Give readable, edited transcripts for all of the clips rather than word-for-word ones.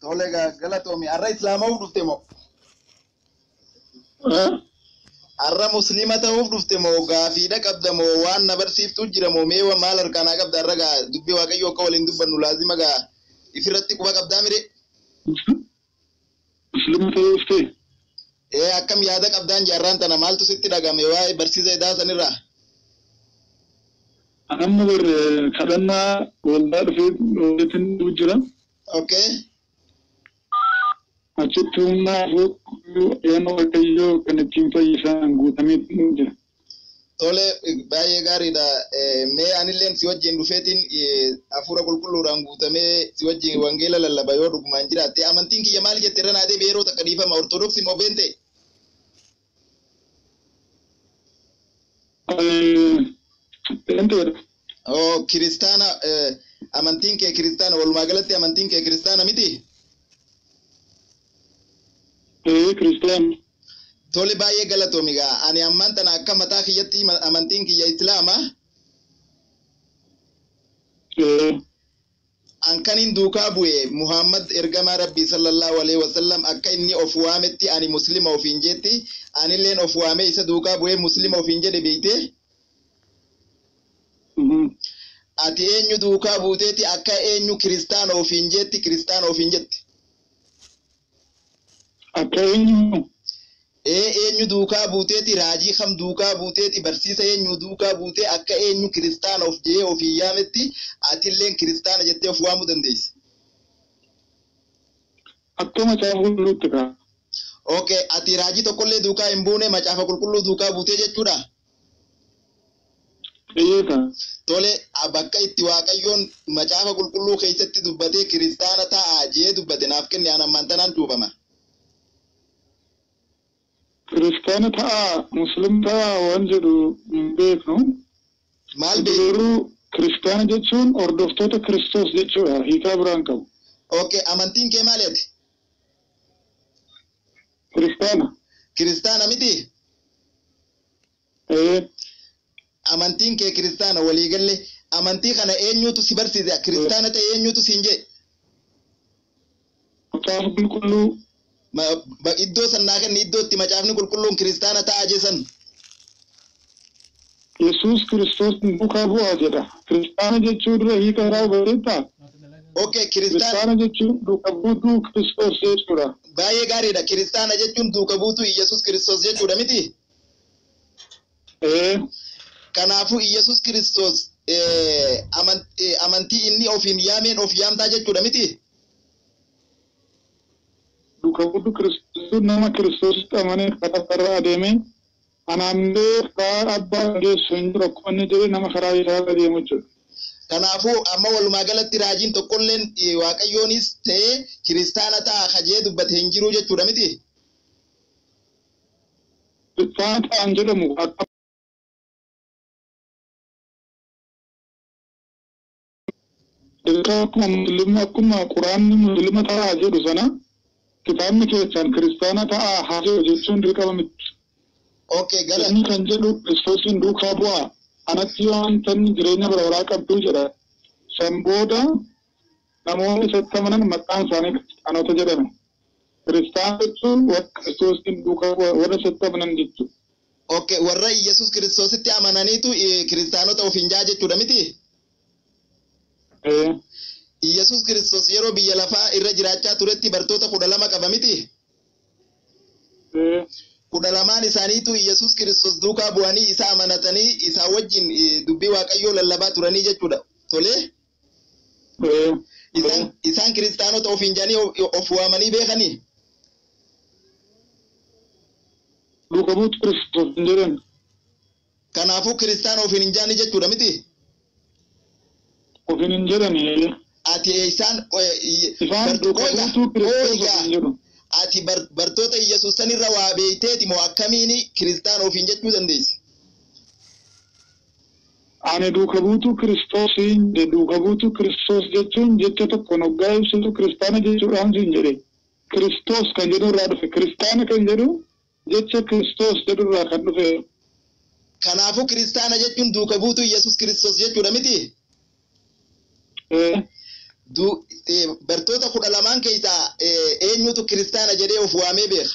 Tolega galatomi arra islama dhufte mo arra muslima ta'uuf dhufte mo gaafiidha qabda mo waan na barsiiftu jira mo meewa maal harkaanaa qabda arra gaa dubbii waaqayyo akka waliin dubbannu laazima gaa ifirratti quba qabdaa mire muslima ta'uuf akkam yaada qabdaan jaarraan tana maaltu sitti dhagame waa'ee barsiisa edaa sanirraa anamma bar kadhannaa waldaa dhufeetin jira okay achitti humnaa yaana waaqayyoo kan ittiin fayyisaan guutamee jira. Tole baay'ee gaariidha. Mee anilleen si wajjin dhufeetiin hafuura qulqulluudhaan guutamee si wajjin wangeela lallaba yoo dhugumaan jiraatte amantiin kiyya maal jette irra naadee yeroo takka dhiifama ortodoksii moo beente? Beenteedha. Oh kiristaana amantiin kee kiristaana walumaa galatti amantiin kee kiristaana miti? Kristaan. Tole baay'ee galatoomi gaa ani ammaan tana akka mataa kiyyatti amantiin kiyya islaama. Ankaniin duukaa bu'e Muhammad ergamaa Rabbii sallallahu alaihi wasallam akka inni of waametti ani muslima ofiin jetti anilleen of waamee isa duukaa bu'ee muslima ofiin jedhe beeyte. Ati eenyu duukaa buuteeti akka eenyu kiristaana ofiin jetti kiristaana ofiin jetti. Akka eenyu eenyu duukaa buuteeti raajii kam duukaa buuteeti barsiisa eenyu duukaa buutee akka eenyu kiristaana of jee ofii yaametti atilleen kiristaana jettee of waamuu dandeessi. Akka macaafa qulqulluutti kaa. Okay, ati raajii tokkollee duukaa hin buune macaafa qulqulluu duukaa buutee jechuudha. Eeyyata. Tole bakka itti waaqayyoon macaafa qulqulluu keessatti dubbatee kiristaana ta'a jee dubbate naaf kenne an ammaan tanaan duubama. Kiristaana ta'a muslim ta'a waan jedhu hin beeknu. Maal beeknu? Kiristaana jechuun hordoftoota Kiristoos jechuudha hiikaa biraan qabu. Okay, amantiin kee maaliiti? Kiristaana. Kiristaana miti? Amantiin kee kiristaana waliigalle amantii kana eenyutu si barsiise kiristaana ta'e eenyutu siin jee? Macaafa qulqulluu. Iddoo sannaa kenni iddootti macaafni qulqulluun kiristaana ta'a jesan. Yesuus Kiristoos duukaa bu'aa jedha. Kiristaana jechuun dura hiika irraa bareeddaa. Okay, kiristaana jechuun duuka buutuu Kiristoos jechuudha. Baay'ee gaariidha. Kiristaana jechuun duuka buutuu Yesuus Kiristoos jechuudha miti? Kanaafuu Yesuus Kiristoos amantii inni ofiin yaameen of yaamtaa jechuudha miti? Duuka buutuu Kiristoos nama Kiristoositti amanee karaa adeemee anaanillee karaa abbaa geessu hin jiru akkuma inni jedhee nama karaa isaa adeemu jechuudha. Kanaafuu amma walumaa galatti raajiin tokkolleen waaqayyoonis ta'ee kiristaana ta'a kajee dubbate hin jiru jechuudha miti? Kiristaana ta'an jedhamu akka akkuma quraanni muslima ta'a jedhu sana kitaabni keessaan kiristaana ta'a haa jedhu jechuun dirqama miti. Okay, galanni kan jedhu Kiristoosiin duukaa bu'aa anatti waan tanni jireenya bara qabduu jedha. San booda namoonni isatti amanan maqaan isaanii kiristaanota jedhame. Kiristaana jechuun warra Kiristoosiin duukaa bu'aa warra isatti amanan jechuudha. Okay, warra Yesuus Kiristoositti amananiitu kiristaanota ofiin jaa jechuudha miti? Yesuus Kiristoos yeroo biyya lafaa irra jiraachaa turetti bartoota 12 qaba miti? 12 isaaniitu Yesuus Kiristoos duukaa bu'anii isa amanatanii isa wajjin dubbii waaqayyoo lallabaa turanii jechuudha. Tole? Isaan kiristaanota ofiin jaanii of waamanii beekanii? Duuka buutu Kiristoos hin jedhan. Kanaafuu kiristaana ofiin hin jaanii jechuudha miti? Ofiin hin jedhani. Ati isaan duuka buutuu Kiristoos hin jedhu. Ati bartoota Yesuus sanirra waa beeyteeti moo akkamiin kiristaana ofiin jechuu dandeessi? Ani duuka buutuu Kiristoosiin duuka buutuu Kiristoos jechuun jecha tokko noggaa ibsitu kiristaana jechuudhaan siin jedhe. Kiristoos kan jedhu irraa dhufe kiristaana kan jedhu jecha Kiristoos jedhu irraa kan dhufe. Kanaafuu kiristaana jechuun duuka buutuu Yesuus Kiristoos jechuudha miti? bartoota 12 keessaa eenyutu kiristaana jedhee of waamee beeka?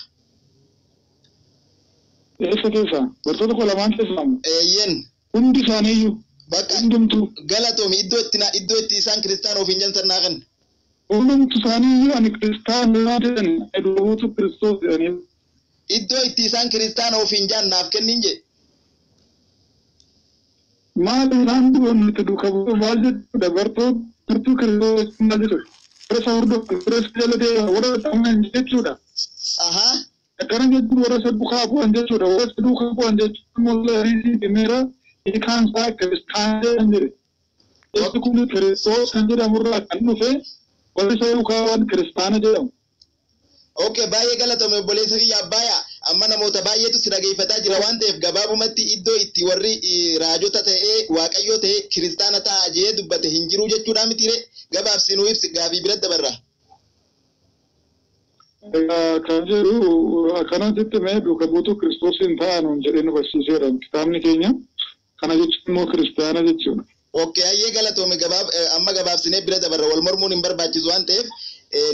Eessa keessa? Bartoota 12 keessa? Eeyyen. Hundi isaaniiyyuu. Bakka hundumtu. Galatoomi iddoo itti isaan kiristaana ofiin jansan naa kan. Hundumtu isaaniiyyuu ani kiristaana jedhan edootu Kiristoos jedhanii. Iddoo itti isaan kiristaana ofiin jan naaf kennin je. Maal isaan du'oon itti duuka bu'u maal jechuudha bartoota Kiristoos maal jechuudha. Warra hordofu warra jalatee warra ta'an jechuudha. Aha. Akkana jechuun warra duukaa bu'an jechuudha. Warra duukaa bu'an jechuun mul'arii dhimeera hiikaan isaa kiristaana jedhan jedhe. Jechi kun Kiristoos kan jedhamurraa kan dhufe warri isa duukaa bu'an kiristaana jedhamu. Okay, baay'ee galatoome obboleessa kiyya Abbaaya. Amma namoota baay'eetu si dhageeffataa jira waan ta'eef gabaabumatti iddoo itti warri raajota ta'ee waaqayyoo ta'ee kiristaana ta'a jee dubbate hin jiru jechuudha mitire gabaabsinuu ibsi gaafii bira dabarra. Kan jedhu akkanatti mee duuka buutuu Kiristoosiin ta'an jedhee nu barsiiseera kitaabni keenya. Kana jechuun immoo kiristaana jechuudha. Okay, hayyee galatoome amma gabaabsinee bira dabarra wal mormuun hin barbaachisu waan ta'eef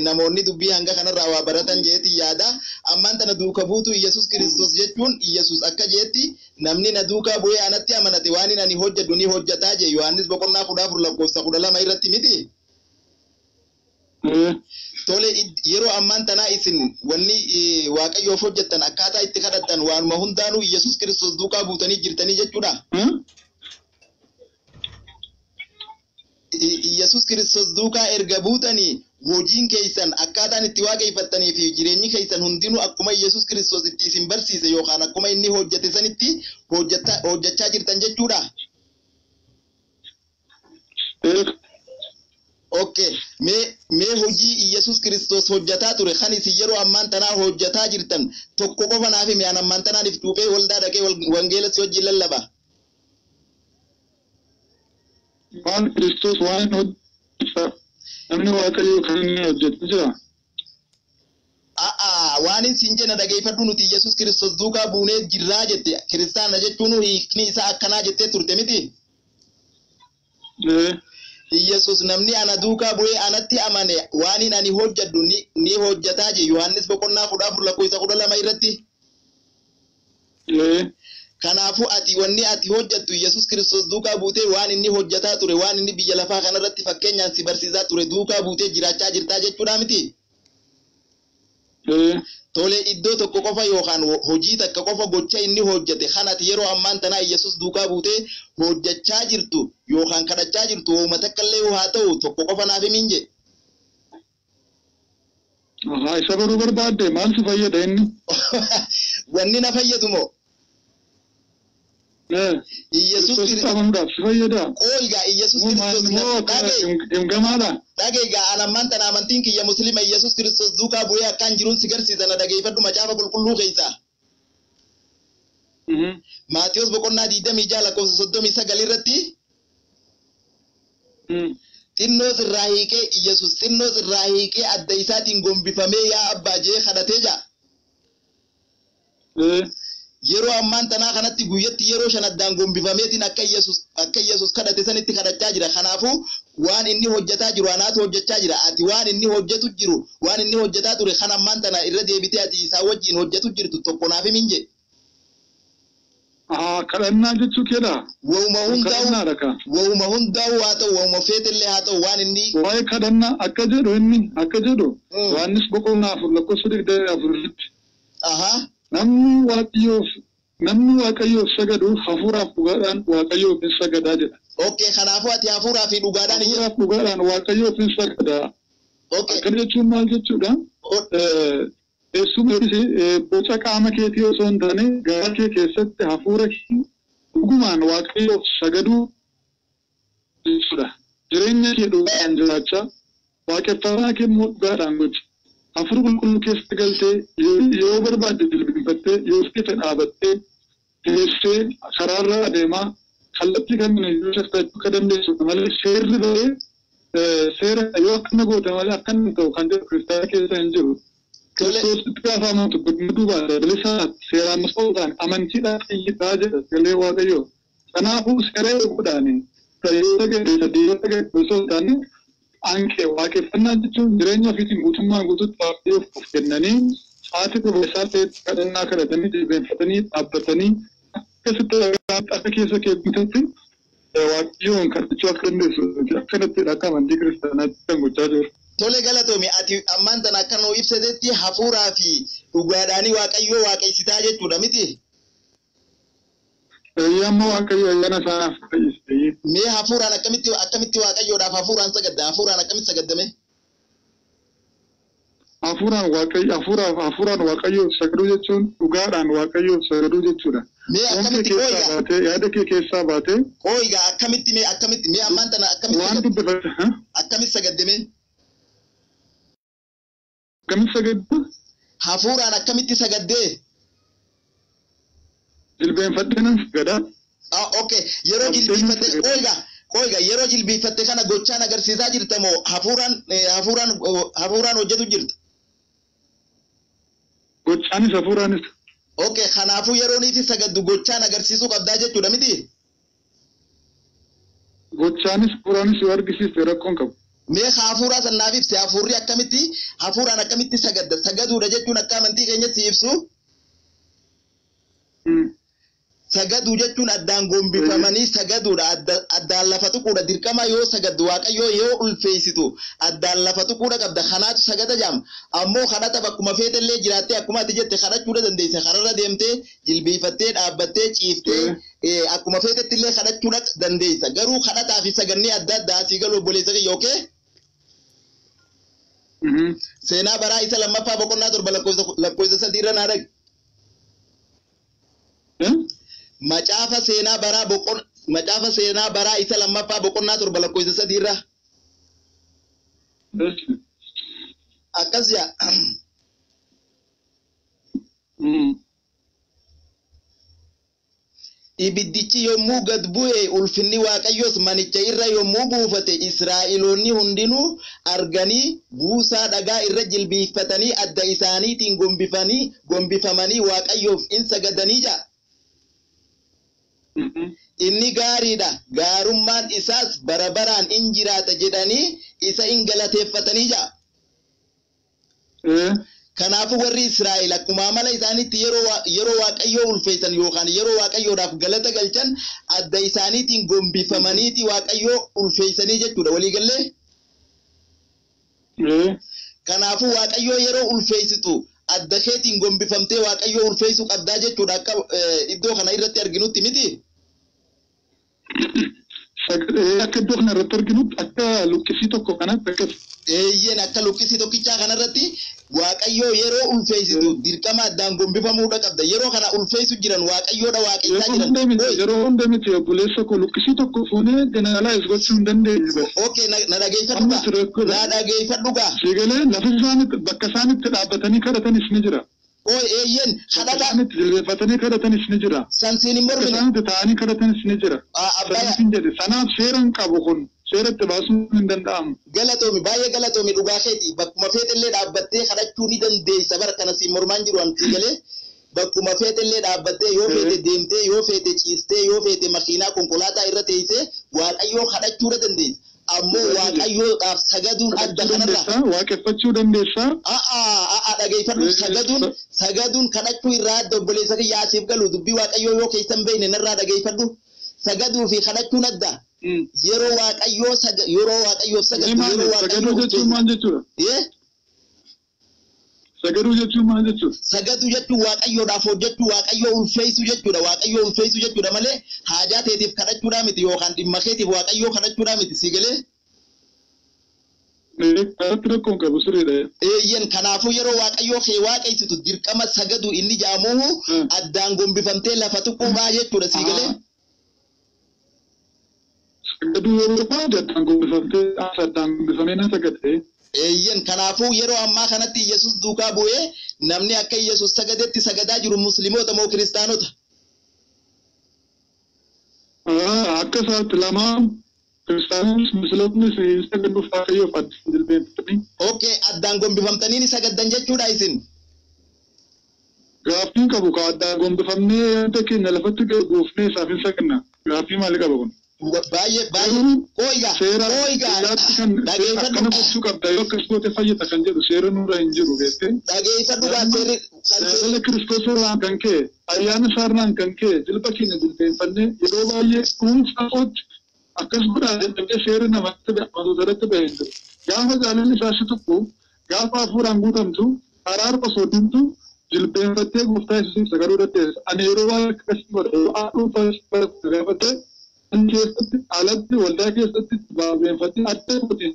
namoonni dubbii hanga kanarraa waa baratan jeetti yaada. Ammaan tana duuka buutuu Iyyasuus Kiristoos jechuun Iyyasuus akka jeetti namni na duukaa bu'ee anatti amanate waan ani hojjedhu ni hojjetaa je Yohaannis 14:12 irratti miti. Tole yeroo ammaan tana isin wanni waaqayyoof hojjettan akkaataa itti kadhattan waanuma hundaanuu Iyyasuus Kiristoos duukaa buutanii jirtanii jechuudha. Iyyasuus Kiristoos duukaa erga buutanii hojiin keessan akkaataan itti waaqeffattanii fi jireenyi keessan hundinuu akkuma Iyyasuus Kiristoos itti isin barsiise yookaan akkuma inni hojjete sanitti hojjechaa jirtan jechuudha. Okay, mee hojii Iyyasuus Kiristoos hojjetaa ture kan isin yeroo ammaan tanaa hojjetaa jirtan tokko qofa naaf himi an ammaan tanaaniif dhuupee waldaa dhaqee wangeela si wajjin lallaba. Waan Kiristoos waan hojjetaa namni waaqayyoo kan inni hojjetu jira. Waan isin jenna dhageeffadhu nuti Iyyasuus Kiristoos duukaa buunee jirraa jette kiristaana jechuun hiikni isaa akkanaa jettee turte miti. Iyyasuus namni ana duukaa bu'ee anatti amane waan ani hojjedhu ni hojjetaa je Yohaannis 14:12 irratti. Kanaafu ati wanni ati hojjettu Iyyasuus Kiristoos duukaa buutee waan inni hojjetaa ture waan inni biyya lafaa kanarratti fakkeenyaan si barsiisaa ture duukaa buutee jiraachaa jirtaa jechuudha miti. Tole iddoo tokko qofa yookaan hojii takka qofa gocha inni hojjete kanati yeroo ammaan tanaa Iyyasuus duukaa buutee hojjechaa jirtu yookaan kadhachaa jirtu hooma takkallee haa ta'u tokko qofa naaf himin je. Isa baruu barbaadde maal si fayyada inni? Wanni na fayyadu moo? Iyyasuus Kiristoos fayyada. Egaa Iyyasuus Kiristoos dhageegaa anammaan tana amantiin kiyya muslima Iyyasuus Kiristoos duukaa bu'ee akkaan jiruun si garsiisa na dhageeffadhu macaafa qulqulluu keessaa. Maatiyos 26:39 irratti xinnoo sirraa hiikee Iyyasuus xinnoo sirraa hiikee adda isaatiin gombifamee yaa abbaa jee kadhatee jira. Yeroo ammaan tanaa kanatti guyyatti yeroo 5 addaan gombifameetiin akka Iyyasuus kadhate sanitti kadhachaa jira. Kanaafuu waan inni hojjetaa jiru anaatu hojjechaa jira. Ati waan inni hojjetu jiru waan inni hojjetaa ture kan ammaan tana irra deebitee ati isaa wajjin hojjetu jirtu tokko naaf himin je. Kadhannaa jechuu keedha. Wawuma hundaa'u haa ta'u wawuma feetillee haa ta'u waan inni. Waa'ee kadhannaa akka jedhu inni akka jedhu Yohaannis 4:24 namni waaqayyoof sagadu hafuuraaf dhugaadhaan waaqayyoof hin sagadaa jedha. Okay, kanaafuu ati hafuuraa fi dhugaadhaan waaqayyoof hin sagadaa. Okay. Akkana jechuun maal jechuudha? Eessuma boca qaama keetii osoo hin taane garaa kee keessatti hafuura dhugumaan waaqayyoof sagaduu jechuudha. Jireenya kee dhugaadhaan jiraachaa waaqeffannaa kee immoo dhugaadhaan gocha. Hafuura qulqulluu keessatti galtee yoo barbaadde jilbeenfattee yoo fedhe dhaabattee teessee karaarra adeemaa kallattii kamiin yoo shaftaachuu akka dandeessu malee seerri bahee seera yoo akkana goote malee akkana ta'u kan jedhu kiristaana keessa hin jiru. Kiristoositti gaafa amantu gudduu baate bilisaa seeraan masootaan amantiidhaan xiyyitaa jedha galee waaqayyoo. Kanaafuu seera eeguudhaan yoo ta'e sadii yoo ta'e osoo hin taane anke waaqeffannaa jechuun jireenya ofiitiin guutummaa guutuutti waaqayyoof of kennanii sa'aatii qopheessaa ta'e kadhannaa kadhatanii jilbeenfatanii dhaabbatanii akkasitti akka keessa keebbitetti waaqayyoon kadhachuu akka dandeessu akkanattidha akka amantii kiristaanaatti kan gochaa jiru. Tole galatoomi ati ammaan tana akka nuu ibsatetti hafuuraa fi dhugaadhaanii waaqayyoo waaqessitaa jechuudha miti? Yammoo waaqayyo ayyaana isaanaaf fayyiste. Mee hafuuraan akkamitti waaqayyoodhaaf hafuuraan sagadda? Hafuuraan akkamitti sagaddame? Hafuuraan waaqayyoof sagaduu jechuun dhugaadhaan waaqayyoof sagaduu jechuudha. Mee akkamitti qooyiga? Yaada kee keessaa baatee. Qooyiga akkamitti mee ammaan tana akkamitti sagaddame? Akkamitti sagadda? Hafuuraan akkamitti sagaddee? Jilbeenfadheenan gadaa. Okay. Yeroo jilbiifatte qooyiga yeroo jilbiifatte kana gochaan agarsiisaa jirta moo hafuuraan hojjetu jirta? Gochaanis hafuuraanis. Okay. Kanaafuu yerooniif sagaddu gochaan agarsiisuu qabdaa jechuudha miti? Gochaanis hafuuraanis yoo argisiiste rakkoon qabu. Mee hafuuraa sannaaf ibse hafuuraan akkamitti sagadda? Sagaduudha jechuun akka amantii keenyatti ibsu? Sagaduu jechuun addaan gombifamanii sagaduudha. Addaan lafa tuquudha. Dirqama yoo sagaddu waaqayyoo yoo ulfeessitu addaan lafa tuquudha qabda. Kanaatu sagada jaam. Ammoo kadhata bakkuma feetellee jiraattee akkuma ati jette kadhachuudha dandeessa. Kararra deemtee jilbiifattee dhaabbattee ciiftee akkuma feetettillee kadhachuudha dandeessa. Garuu kadhataa fi sagannee adda addaa asii galuu obboleessa kiyya okay? Seenaa baraa isa lammaffaa boqonnaa 7 lakkoofsa 3 irra naa dhaqi. Macaafa seenaa baraa isa lammaffaa boqonnaa 7 lakkoofsa 3 irra. Akkas yaa. Ibiddichi yommuu gad bu'e ulfinni waaqayyoos manicha irra yommuu buufate Israa'eloonni hundinuu arganii buusaa dhagaa irra jilbiifatanii adda isaaniitiin gombifamanii waaqayyoof in sagadanii jaa. Inni gaariidha. Gaarummaan isaas bara baraan in jiraata jedhanii isa in galateeffatanii jaa. Kanaafuu warri Israa'el akkuma amala isaaniitti yeroo waaqayyoo ulfeessan yookaan yeroo waaqayyoodhaaf galata galchan adda isaaniitiin gombifamaniiti waaqayyoo ulfeessanii jechuudha. Waliigallee? Kanaafuu waaqayyoo yeroo ulfeessitu adda keetiin gombifamtee waaqayyoo ulfeessuu qabdaa jechuudha akka iddoo kana irratti arginutti miti? Akka iddoo kana irratti arginutti akka luqqisii tokko kanatti akkas. Eeyyeen akka luqqisii tokkichaa kanarratti waaqayyoo yeroo ulfeessitu dirqama addaan gombifamuudha qabda. Yeroo kana ulfeessu jiran waaqayyoodha waaqessaa jiran. Yeroo hunda miti obboleessa koo luqqisii tokko fuunee generalize gochuu hin dandeenye. Okay, na dhageeffadhu gaa. Siigalee lafa isaanitti bakka isaanitti dhaabbatanii kadhatanis ni jira. Eeyyeen kadhata. Jilbeeffatanii kadhatanis ni jira. Sansiin hin mormine. Isaanitti taa'anii kadhatanis ni jira. Sanaaf seeraan qabu kun. Seeratti baasuun hin danda'amu. Galatoomi baay'ee galatoomi dhugaa keeti bakkuma feetellee dhaabbattee kadhachuu ni dandeessa bara kana siin mormaan jiru amtii galee bakkuma feetellee dhaabbattee yoo feete deemtee yoo feete ciistee yoo feete makiinaa konkolaataa irra teessee waaqayyoo kadhachuu ni dandeessa. Ammoo waaqayyoodhaaf sagaduun adda kanarraa. Waaqeffachuu dandeessaa. Dhageeffadhu sagaduun kadhachuu irraa adda obboleessa kiyyaasiif galu dubbii waaqayyoo yoo keessan beekne narraa dhageeffadhu sagaduu fi kadhachuun adda. Yeroo waaqayyoo sagadu yeroo waaqayyoo jechuun maal jechuudha? Sagaduu jechuun maal jechuudha? Sagaduu jechuun waaqayyoodhaaf hojjechuu waaqayyoo ulfeessuu jechuudha. Waaqayyoo ulfeessuu jechuudha malee haajaa teetiif kadhachuudhaa miti yookaan dhimma keetiif waaqayyoo kadhachuudhaa miti siigalee. Kanatti rakkoon qabu sirriidha. Eeyyeen kanaafuu yeroo waaqayyoo kee waaqessitu dirqama sagaduu inni jaamuhu addaan gombifamtee lafa tuquudhaa jechuudha siigalee. Sagaduu yeroo barbaade addaan gombifamee na sagadee. Eeyyeen kanaafuu yeroo ammaa kanatti Yesuus duukaa bu'ee namni akka Yesuus sagadetti sagadaa jiru musliimoota moo kiristaanota? Akka isaatti lamaan kiristaanis musliimoonnis sagaduuf waaqayyoof addaan jilbeenfatanii. Okay, addaan gombifamtanii ni sagaddan jechuudha isin? Gaaffii qabu ka addaan gombifamnee yaada keenya lafatti goofnee isaaf hin saganna. Gaaffii maalii qaba kun? baay'ee qoiga dhageeffadhu kana gochuu qabda yoo akkas goote fayyada kan jedhu seera nurra hin jiru beekte dhageeffadhu seerri seera Kiristoos irraan kan ka'e ayyaana isaarraan kan ka'e jilba keenya jilbeenfannee yeroo baay'ee dhuunfaatti akkas godhaa jedhamee seera namatti irratti bahee jiru gaafa jaalalli isaa si tuqu gaafa hafuuraan guutamtu araara osoo dintu jilbeenfattee gooftaa Yesuusiif sagaduu dandeessa ani yeroo baay'ee akkasii godha dhuunfaa gaafatee keessatti alatti waldaa keessatti baabeenfattee adda godhe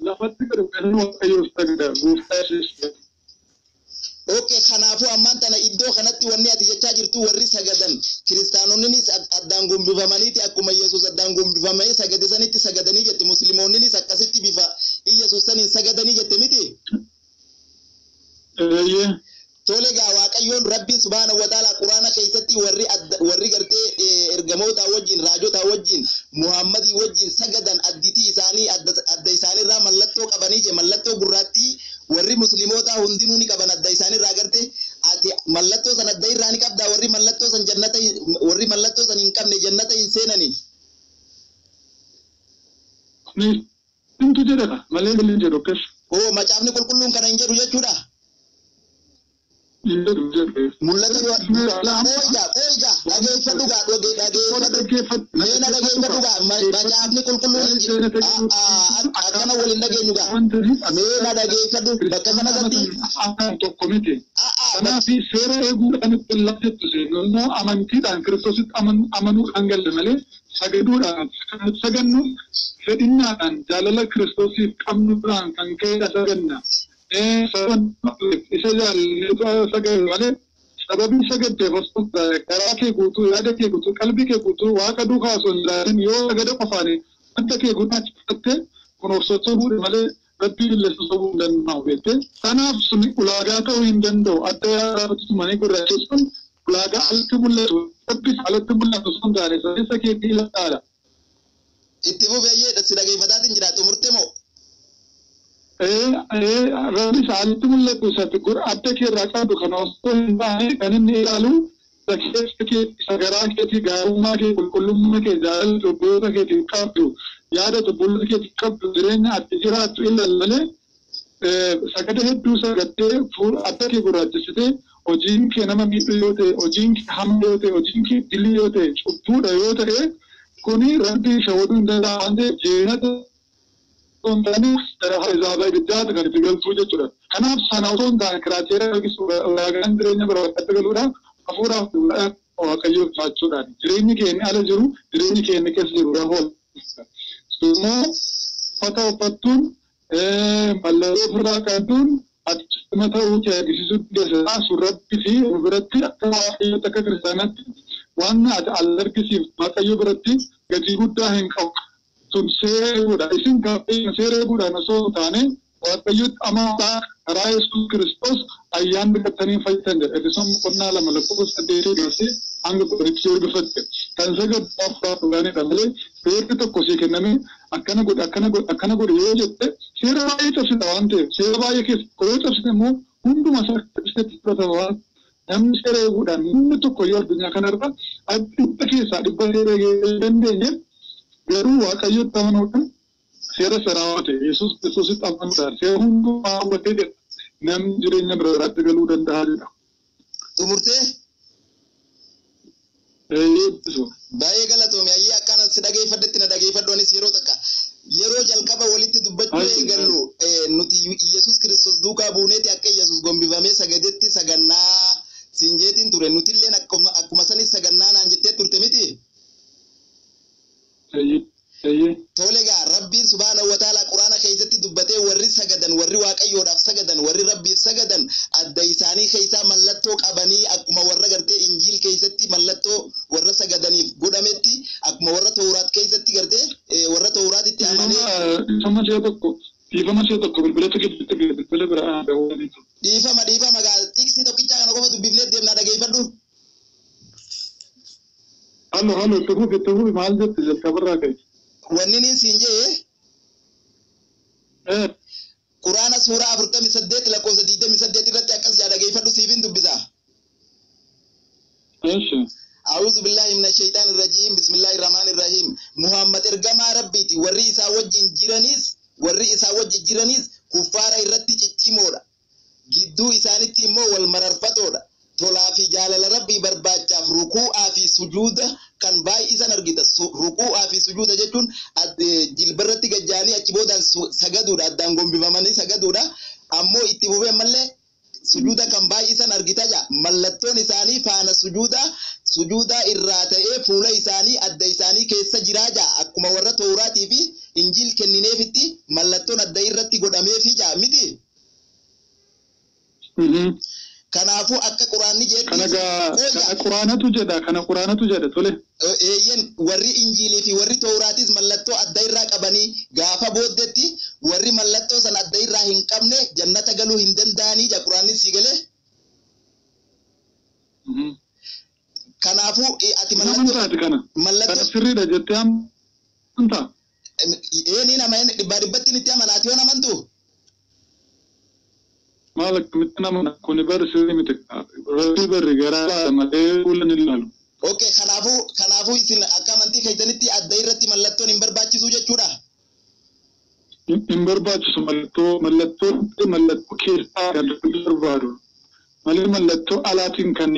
lafatti gadhuudhaan waaqayyoo sagada gooftaa Yesuusiif. Okay, kanaafuu ammaan tana iddoo kanatti wanni ati jechaa jirtu warri sagadan kiristaanonnis addaan gombifamaniiti akkuma Yesuus addaan gombifamee sagade sanitti sagadanii jette musliimoonnis akkasitti bifa Yesuus saniin sagadanii jette miti. Tole gaa waaqayyoon rabbiin subhaanahu wa ta'ala quraana keessatti warri gartee ergamoota wajjin raajota wajjin Muhammadii wajjin sagadan additi isaanii adda isaaniirraa mallattoo qabanii je mallattoo gurraattii warri musliimoota hundinuu ni qaban adda isaaniirraa gartee ati mallattoo san adda irraa ni qabda warri mallattoo san hin qabne jannata hin seenani. Nintu jedhama malee bilin jedhu akkas. Macaafni qulqulluun kana hin jedhu jechuudha. Mul'ata dhageeffadhu macaafni qulqulluun akkana waliin dhageenyu meena dhageeffadhu bakka kanatti tokko miti. Kanaaf seera eeguudhaan itti laftettu seennoo amantiidhaan Kiristoositti amanuudhaan galle malee sagaduudhaan sagannu fedhinnaadhaan jaalala Kiristoosiif qabnuudhaan kan ka'edha saganna. Isa jaallatoo sagadu malee sababii sagaddeef osoo karaa kee guutuu yaada kee guutuu qalbii kee guutuu waaqa duukaa osoo hin ilaalin yoo sagada qofaani adda kee guuttaachifattee kunuunsochoo fuudhe malee rabbii illeessa sobuu hin danda'u beektee kanaaf suni ulaagaa ta'uu hin danda'u adda yaadaatu tumanii gurraacheessuun ulaagaa alatti mul'atu rabbis alatti mul'atu sun taane sadeessa keetii ilaala. Itti fufeeyyee si dhageeffataatiin jira xumurte moo? Rabbi saalatti mul'atu isatti adda keerraa qabdu kan osoo hin taane kan inni ilaalu keessa kee sagaraa keetii gaarummaa kee qulqullummaa kee jaalala cubboota keetii qabdu yaada cubboota keetii qabdu jireenya ati jiraattu ilaallalee sagada hedduu sagaddee adda kee gurraachessitee hojiin kee nama miidhu yoo ta'e hojiin kee hamma yoo ta'e hojiin kee dilii yoo ta'e cubbuudha yoo ta'e kuni rabbi shawaduu hin danda'a waan ta'eef jeenata Sontani harizaaba ibiddaata kan itti galchuu jechuudha. Kanaaf sana osoo hin taane kiraateera yookiis ulaagaan jireenya barbaadatti galuudhaaf hafuuraaf waaqayyoo faachuudhaan jireenyi keenya ala jiru jireenyi keenya keessa jiru rahoo. Immoo uffata uffattuun mallattoo ofirraa qabduun achuma ta'uu kee agarsiisuu dandeessaa surratti fi biratti akka waaqayyootti akka kiristaanaatti waan ati al argisiif waaqayyoo biratti gatii guddaa hin qabu. Sun seeruudha isin gaaffii seeruudhaan osoo taane waaqayyotti amaanaa karaa Yesuus Kiristoos ayyaan biqiltanii fayyisan jedha. Eebisoon qonnaa lama lakkoofsa 8 gaasee hanga 10 ergifatte. Kan sagaddaaf furaatuudhaanidha malee seerri tokko sii kenname akkana godhe yoo jette seera baay'ee cabsita waan ta'eef seera baay'ee keessa yoo cabsite immoo hunduma isaa keessatti fudhatama waan namni seera eeguudhaan namni tokko yoo addunyaa kanarra dhibba keessaa dhibba seera eeguu dandeenye garuu waaqayyotti amanuudhaan seera saraawwate Yesuus Kiristoositti amanuudhaan seera hundumaa hawwatee jedha namni jireenya biraatti galuu danda'a jedha. Xumurtee? Baay'ee galatoomii ayyee akkana si dhageeffadhetti na dhageeffadhoonis yeroo takka yeroo jalqaba walitti dubbachuu eegallu nuti Yesuus Kiristoos duukaa buuneeti akka Yesuus gombifamee sagadetti sagannaa siin jeetiin ture nutilleen akkuma sanis sagannaa naan jettee turte miti. Tolegaa rabbiin subhaanahu wa ta'ala quraana keessatti dubbatee warri sagadan warri waaqayyoodhaaf sagadan warri rabbiif sagadan adda isaanii keessaa mallattoo qabanii akkuma warra gartee injiil keessatti mallattoo warra sagadaniif godhametti akkuma warra tawraat keessatti gartee warra tawraatitti amanee dhiifama tokko bilbilatti gidduutti bilbila biraa dawwaniitu dhiifama gaa tiksi tokkicha kana qofa dubbifnee deemnaa dhageeffadhu. Hallo tuhufi maal jette jalqabarraa ka'e. Wanni niin siin jee quraana suuraa 48 lakkoofsa 28 irratti akkas jedha dhageeffadhu siifin dubbisa. أعوذ بالله من الشيطان الرجيم بسم الله الرحمن الرحيم Muhammad ergamaa rabbiiti warri isaa wajjin jiranis kuffaara irratti ciccimoodha gidduu isaanitti immoo wal mararfatoodha tolaa fi jaalala rabbii barbaachaaf rukuu'aa fi sujuuda kan baay'isan argita rukuu'aa fi sujuuda jechuun jilbarratti gajjaanii achi boodaan sagaduudha addaan gombifamanii sagaduudha ammoo itti fufee mallee sujuuda kan baay'isan argita ja mallattoon isaanii faana sujuuda irraa ta'ee fuula isaanii adda isaanii keessa jiraa ja akkuma warra Tawraatii fi Injiil kennineefitti mallattoon adda irratti godhameefi ja miti. Kanaafuu akka Quraanni jedhu kana Quraanatu jedha tole. Eeyyen warri Injiilii fi warri Tawraatis mallattoo adda irraa qabanii gaafa booddetti warri mallattoo san adda irraa hin qabne jannata galuu hin danda'anii ja Quraanni sii galee. Kanaafuu ati mallattoo sirriidha jettee amanta. Ni nama dhibbatti itti amanaati yoo namantu. Malak mitna kuni bar sirri miti rabbi barri gara malee ulan ilalu. Okay kanaafuu isin akka amantii keessanitti adda irratti mallattoon hin barbaachisu jechuudha. Hin barbaachisu mallattoo keessaa kan barbaadu. Malee mallattoo alaatiin kan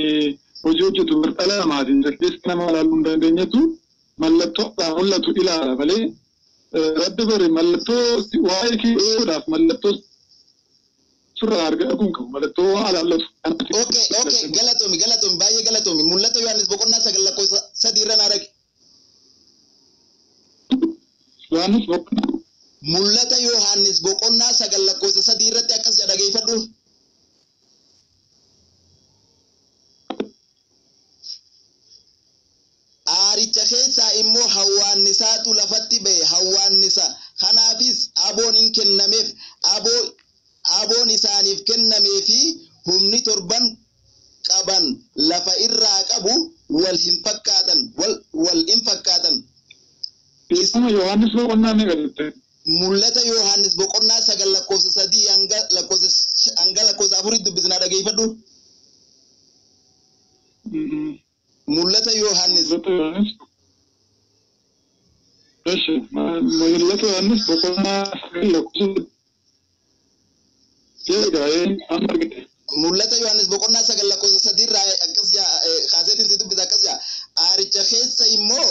hojii hojjetu dhala namaatiin jaldeessa nama ilaaluu hin dandeenyetu mallattoo mul'atu ilaala malee rabbi barri mallattoo waa'ee keessuudhaaf mallattoo surra argaa kun kan mallattoo alaallatu. Okay galatomi baay'ee galatomi mul'ata Yohaannis boqonnaa 9:3 irra naarage. Mul'ata Yohaannis boqonnaa 9:3 irratti akkas jedha dhageeffadhu. Aaricha keessaa immoo hawwaannisaatu lafatti ba'e hawwaannisa kanaafis aboon hin kennameef aboon isaaniif kennamee fi humni torban qaban lafa irraa qabu wal hin fakkaatan. Isuma Yohaannis boqonnaa ni galate. Mul'ata Yohaannis boqonnaa 9:3 hanga 4 dubbisnaa dhageeffadhu. Mul'ata Yohaannis. Mul'ata Yohaannis boqonnaa 9:3. Mul'ata Yohaannis boqonnaa 9:3 irraa akkas kaaseetiin si dubbisa akkas jaa aaricha keessa immoo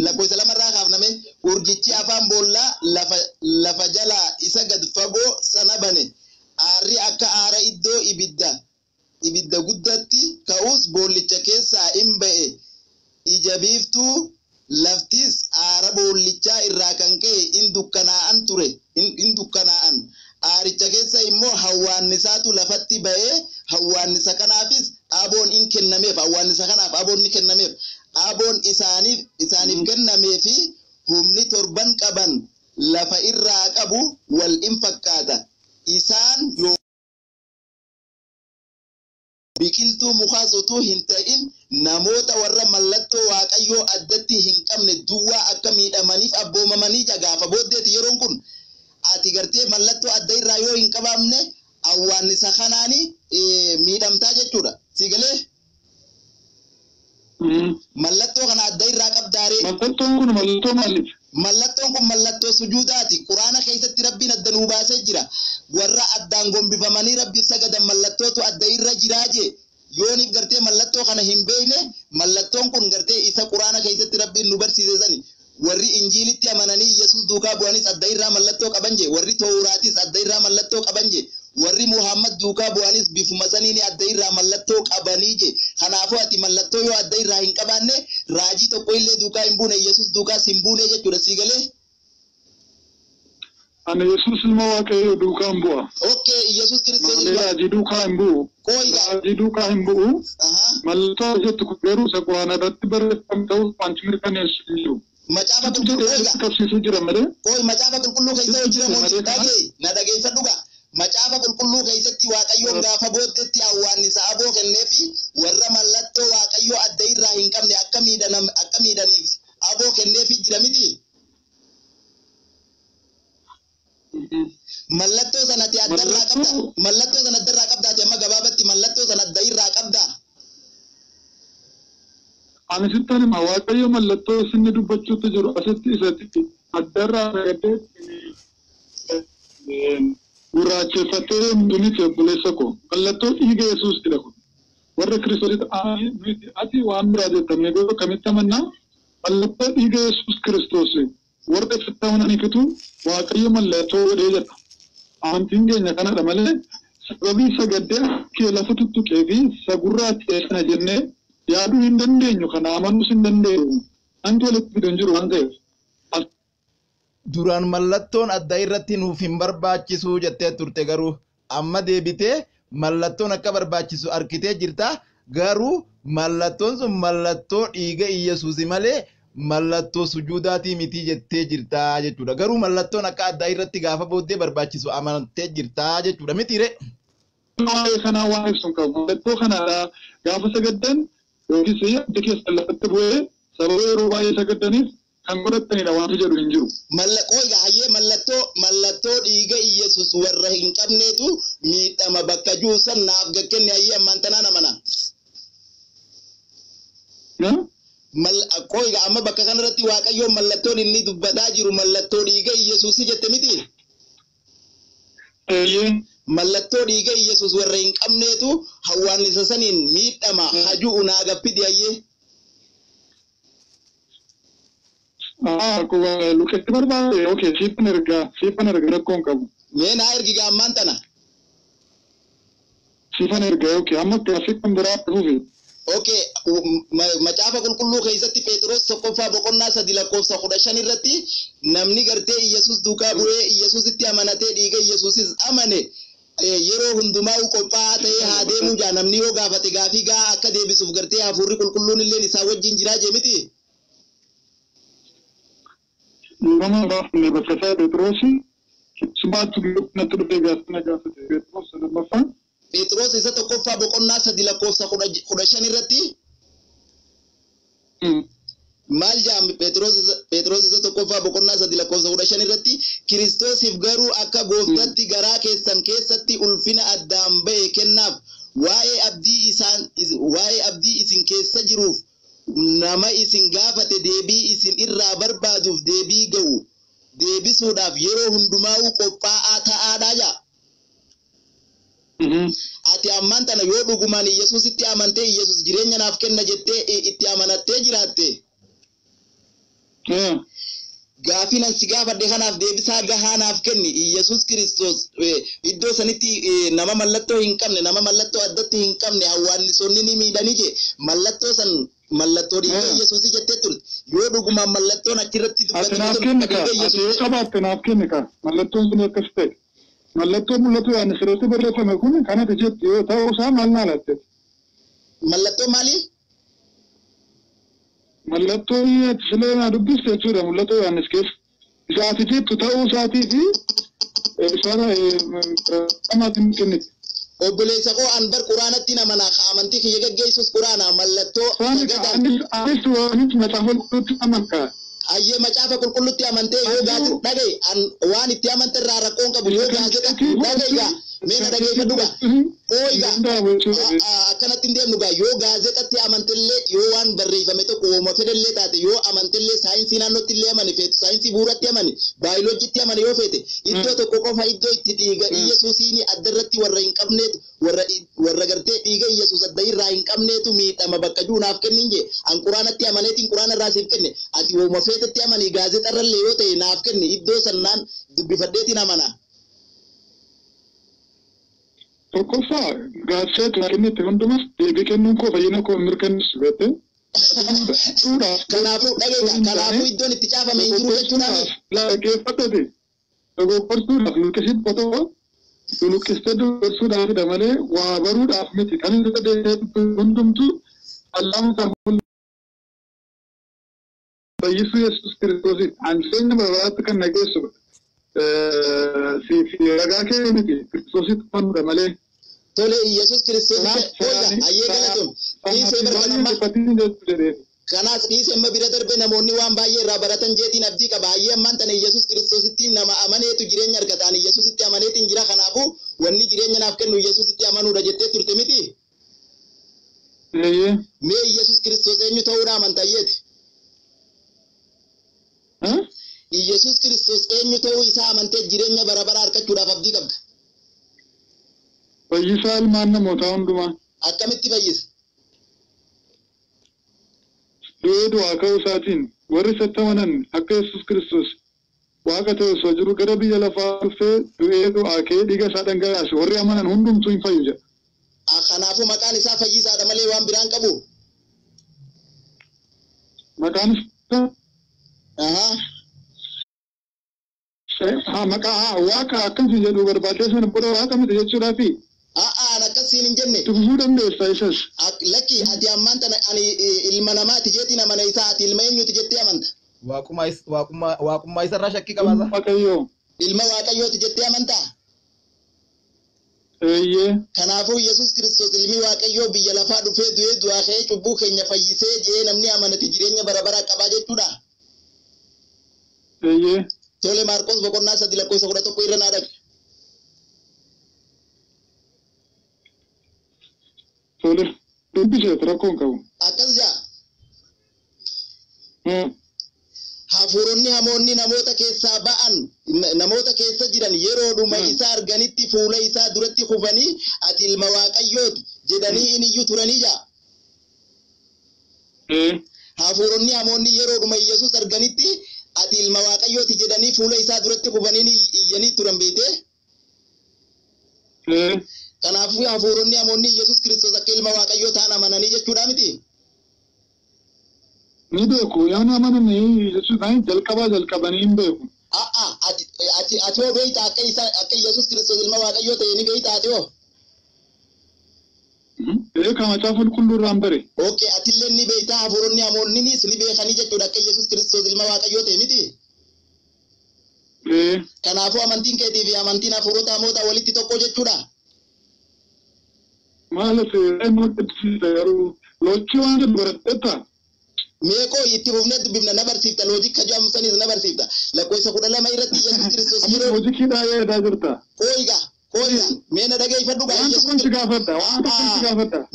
lakkoofsa 2 irraa kaafname urjichi afaan boollaa lafa jalaa isa gad fagoo sana bane aarri akka aara iddoo ibidda guddatti ka'us boollicha keessaa hin ba'e ija biiftuu laftis aara boollichaa irraa kan ka'e hin dukkanaa'an. Aaricha keessa immoo hawwaannisaatu lafatti ba'ee hawwaannisa kanaafis aboon hin kennameef hawwaannisa kanaaf aboon ni kennameef aboon isaaniif kennamee fi humni torban qaban lafa irraa qabu wal hin fakkaata isaan yoo biqiltuu mukaas utuu hin ta'in namoota warra mallattoo waaqayyoo addatti hin qabne duwwaa akka miidhamaniif abboomamanii gaafa booddeeti yeroon kun. Ati gartee mallattoo adda irraa yoo hin qabaamne hawwaannisa kanaani miidhamtaa jechuudha. Si galee? Mallattoo kana adda irraa qabdaaree. Mallattoon kun mallattoo maaliiti? Mallattoon kun mallattoo sujuudaati. Quraana keessatti Rabbiin adda nuu baasee jira. Warra addaan gombifamanii Rabbiif sagadan mallattootu adda irra jiraa jee. Yooniif gartee mallattoo kana hin beekne mallattoon kun gartee isa Quraana keessatti Rabbiin nu barsiise sani. Warri Injiilitti amananii Yesuus duukaa bu'anis adda irraa mallattoo qaban jee warri Tawraatis adda irraa mallattoo qaban jee warri Muhammad duukaa bu'anis bifuma saniin adda irraa mallattoo qabanii jee kanaafuu ati mallattoo yoo adda irraa hin qabaanne raajii tokko illee duukaa hin buune Yesuus duukaas hin buune jechuudha si galee. Ana Yesuus ilma Waaqayyoo duukaa hin bu'a. Okay Yesuus Kiristoos raajii duukaa hin bu'u. Raajii duukaa hin bu'u. Mallattoo jettu garuu isa Quraana irratti barreeffame ta'uu wanti mirkaneessu hin jiru. Macaafa qulqulluu jira malee. Macaafa qulqulluu keessa jira mootii dhagee na dhageeffadhu gaa. Macaafa qulqulluu keessatti Waaqayyoon gaafa booddeetti hawwaannisa aboo kenneefi warra mallattoo Waaqayyoo adda irraa hin qabne akka miidhaniif aboo kenneefi jira miti. Mallattoo sanatti adda irraa qabda. Mallattoo sana adda irraa qabdaati amma gabaabatti mallattoo sana adda irraa qabda. Ani sittani ma waaqayyo mallattoo isinni dubbachuutti jiru asitti isatti addarraa argatee gurraacheffatee hundumiti obboleessa koo mallattoo dhiiga Yesuus jedha kun warra Kiristoositti ati waan biraa jettamne garuu kamitti amannaa mallattoo dhiiga Yesuus Kiristoos warra ifitti amananiifitu waaqayyo mallattoo godhee jedha. Amantiin keenya kanadha malee sababii sagaddee kee lafa tuttuqee fi sagurraatti sana jennee yaaduu hin dandeenyu kana amanuus hin dandeenyu. Anti walitti fidan jiru waan ta'eef. Duraan mallattoon adda irratti nuuf hin barbaachisu jettee turte garuu amma deebitee mallattoon akka barbaachisu arkitee jirta garuu mallattoon sun mallattoo dhiiga Iyyesuusi malee mallattoo sujuudaatii miti jettee jirta jechuudha. Garuu mallattoon akka adda irratti gaafa booddee barbaachisu amantee jirta jechuudha mitiire. Waa'ee kanaa waan ibsuun qabu mallattoo kanaadha gaafa sagaddan yookiis adda keessa lafatti bu'ee sababa yeroo baay'ee sagaddaniif kan godhatanidha wanti jedhu hin jiru. Mallattoo dhiiga Iyyesuus warra hin qabneetu miidhama bakka juusan naaf gakkenne hayyee ammaan tanaan amana. Qoiga amma bakka kanarratti waaqayyoon mallattoon inni dubbataa jiru mallattoo dhiiga Iyyesuus jette miti. Mallattoo dhiiga Iyyesuus warra hin qabneetu hawwaannisa saniin miidhama hajuu naa gaffidi hayyee. Luketti barbaade okay siifan erga rakkoon qabu. Mee naa ergiga ammaan tana. Siifan erga okay amma gaafii kan biraa dhufe. Okay macaafa qulqulluu keessatti Phexros tokkoffaa boqonnaa 3:15 irratti namni gartee Iyyesuus duukaa bu'ee Iyyesuusitti amanatee dhiiga Iyyesuusis amane yeroo hundumaa qophaa'aa ta'ee haa deemuu jaa namni yoo gaafate gaafii gaa akka deebisuuf gartee hafuurri qulqulluun illee isaa wajjin jiraa jee miti. Nama ne bakka Phexros subaatu natti dhufee gaafate Phexros lammaffaa Phexros isa tokkoffaa boqonnaa 3:15 irratti maal jaam Phexros isa tokkoffaa boqonnaa 3:15 irratti Kiristoosiif garuu akka gooftatti garaa keessan keessatti ulfina addaan ba'e kennaaf waa'ee abdii isin keessa jiruuf nama isin gaafate deebii isin irraa barbaaduuf deebii ga'u deebisuudhaaf yeroo hundumaa qophaa'aa ta'aadha jaa. Ati ammaan tana yoo dhugumaan Iyyesuusitti amantee Iyyesuus jireenya naaf kenna jettee itti amanattee jiraatte. Gaafii nan si gaafadhe kanaaf deebisaa gahaa naaf kenni Iyyesuus Kiristoos iddoo sanitti nama mallattoo hin qabne nama mallattoo addatti hin qabne hawwaannisoonni ni miidhanii je mallattoo san mallattoo dhiiga Iyyesuus jettee turte yoo dhugumaan mallattoon achirratti dubbatame naaf kenni ka mallattoon sun akkas ta'e. Mallattoo mul'atu waan asirratti barreeffame kun kanatti jettu yoo ta'u isaa maal naalatte? Mallattoo maali? Mallattoo sileena dubbiste jechuudha mul'atu waan keessa. Isaati jettu ta'uu isaatii fi isaan amaatiin kenniti. Obboleessa koo an bar quraanatti namanaa amantii kiyya gaggeessus quraanaa mallattoo anis macaafa qulqulluutti amantaa. Ayyee macaafa qulqulluutti amantee yoo gaazexaa dhagaye waan itti amante irraa rakkoon qabu yoo gaazexaa dhagaye meena dhageeffadhu gaa qooyigaa akkanatti hin deemnu gaa yoo gaazexaatti amantellee yoo waan barreeffame tokko wooma fedhallee taate yoo amantellee saayinsii naannootti illee amani feetu saayinsii bu'uuratti amani baayoloojiitti amani yoo feete iddoo tokko qofa iddoo itti dhiiga Iyyesuusiin addarratti warra hin qabneetu warra gartee dhiiga Iyyesuus adda irraa hin qabneetu miidhama bakka juunaaf kennin jee an quraanatti amaneetiin quraana irraa siif kenne ati wooma feetetti amani gaazexarrallee yoo ta'e naaf kenne iddoo sannaan dubbifadheetiin amana. Tokkoffaa gaazexaa kennetti hundumas deebii kennuun koo fayyina koo mirkaneessu beekte. Kanaafuu kanaafuu iddoon itti caafame hin jiru jechuudhaan. Dhaggeeffatate dogoggorsuudhaaf luqqisitti qotuu luqqistee dogoggorsuudhaafidha malee waa baruudhaaf miti kan inni deddeebi'ee hundumtu allaamsa fayyisuu Yesuus Kiristoosiin anseenya barabaratti kan nageessu si ragaa kee miti Kiristoositti fanudha malee. Tole Yesuus Kiristoos ayyee galatoom dhiisee barbaadamma kanaas dhiisee amma bira darbe namoonni waan baay'ee irraa baratan jeetiin abdii qaba ayyee ammaan tana Yesuus Kiristoositti nama amaneetu jireenya argataan Yesuusitti amaneetiin jira kanaafuu wanni jireenya naaf kennu Yesuusitti amanuudha jettee turte miti. Mee Yesus Kiristoos eenyu ta'uudha amantayyeeti? Yesus Kiristoos eenyu ta'uu isaa amantee jireenya bara baraa argachuudhaaf abdii qabda. Fayyisaa ilmaan namootaa hundumaa. Akkamitti fayyisa? Du'ee du'aa ka'uu isaatiin warri isatti amanan akka Yesus Kiristoos Waaqa ta'e osoo jiru gara biyya lafaa dhufee du'ee du'aa ka'ee dhiiga isaa dhangalaase warri amanan hundumtuu hin fayyu jedha. Kanaafuu maqaan isaa fayyisaadha malee waan biraan qabu. Maqaan isaa maqaa Waaqa akkasii jedhu barbaadee sana booda Waaqa miti jechuudhaafi. Akkasiin hin jenne. Tufuu dandeessa isas. Lakki ati ammaan tana ani ilma namaati jeetiin amana isaa ati ilma eenyuti jettee amanta? Waaqummaa isarraa shakkii qabaasa? Waaqayyoo. Ilma Waaqayyooti jettee amantaa? Kanaafuu Yesus Kiristoos ilmi Waaqayyoo biyya lafaa dhufee du'ee du'aa ka'ee cubbuu keenya fayyisee jee namni amanate jireenya bara baraa qabaa jechuudha. Tole Maarqos boqonnaa 3:11 irra naa dhaqe. Tole dubbisee rakkoon qabu. Akkas jaa. Hafuuronni hamoonni namoota keessaa ba'an namoota keessa jiran yeroodhuma isa arganitti fuula isaa duratti kufanii ati ilma Waaqayyooti jedhanii iniyyuu turanii jaa. Hafuuronni hamoonni yeroodhuma Yesus arganitti ati ilma Waaqayyooti jedhanii fuula isaa duratti kufanii iyyanii turan beekte. Kanaafuu hafuuronni hamoonni Yesus Kiristoos akka ilma Waaqayyoo ta'an amananii jechuudha miti. Ni beeku yaani amananii jechuudhaan jalqabanii hin beeku. Ati hoo beektaa akka Yesus Kiristoos ilma Waaqayyoo ta'e ni beektaa ati hoo? Beeka macaafa qulqulluu irraan bare. Okay, atillee ni beektaa hafuuronni hamoonnis ni beekanii jechuudha akka Yesus Kiristoos ilma Waaqayyoo ta'e miti. Kanaafuu amantiin keetii fi amantiin hafuurota hamootaa walitti tokko jechuudha. Maalati garuu lochii waan dubaratteetta. Meekoo itti fufnee dubbifna na barsiifta loojika jaamsanis na barsiifta lakkoofsa 12 irratti Yesus Kiristoos yeroo loojikiidhaa yaada jirta. Kooyiga mee na dhageeffadhu gaa Yesus gaafadha.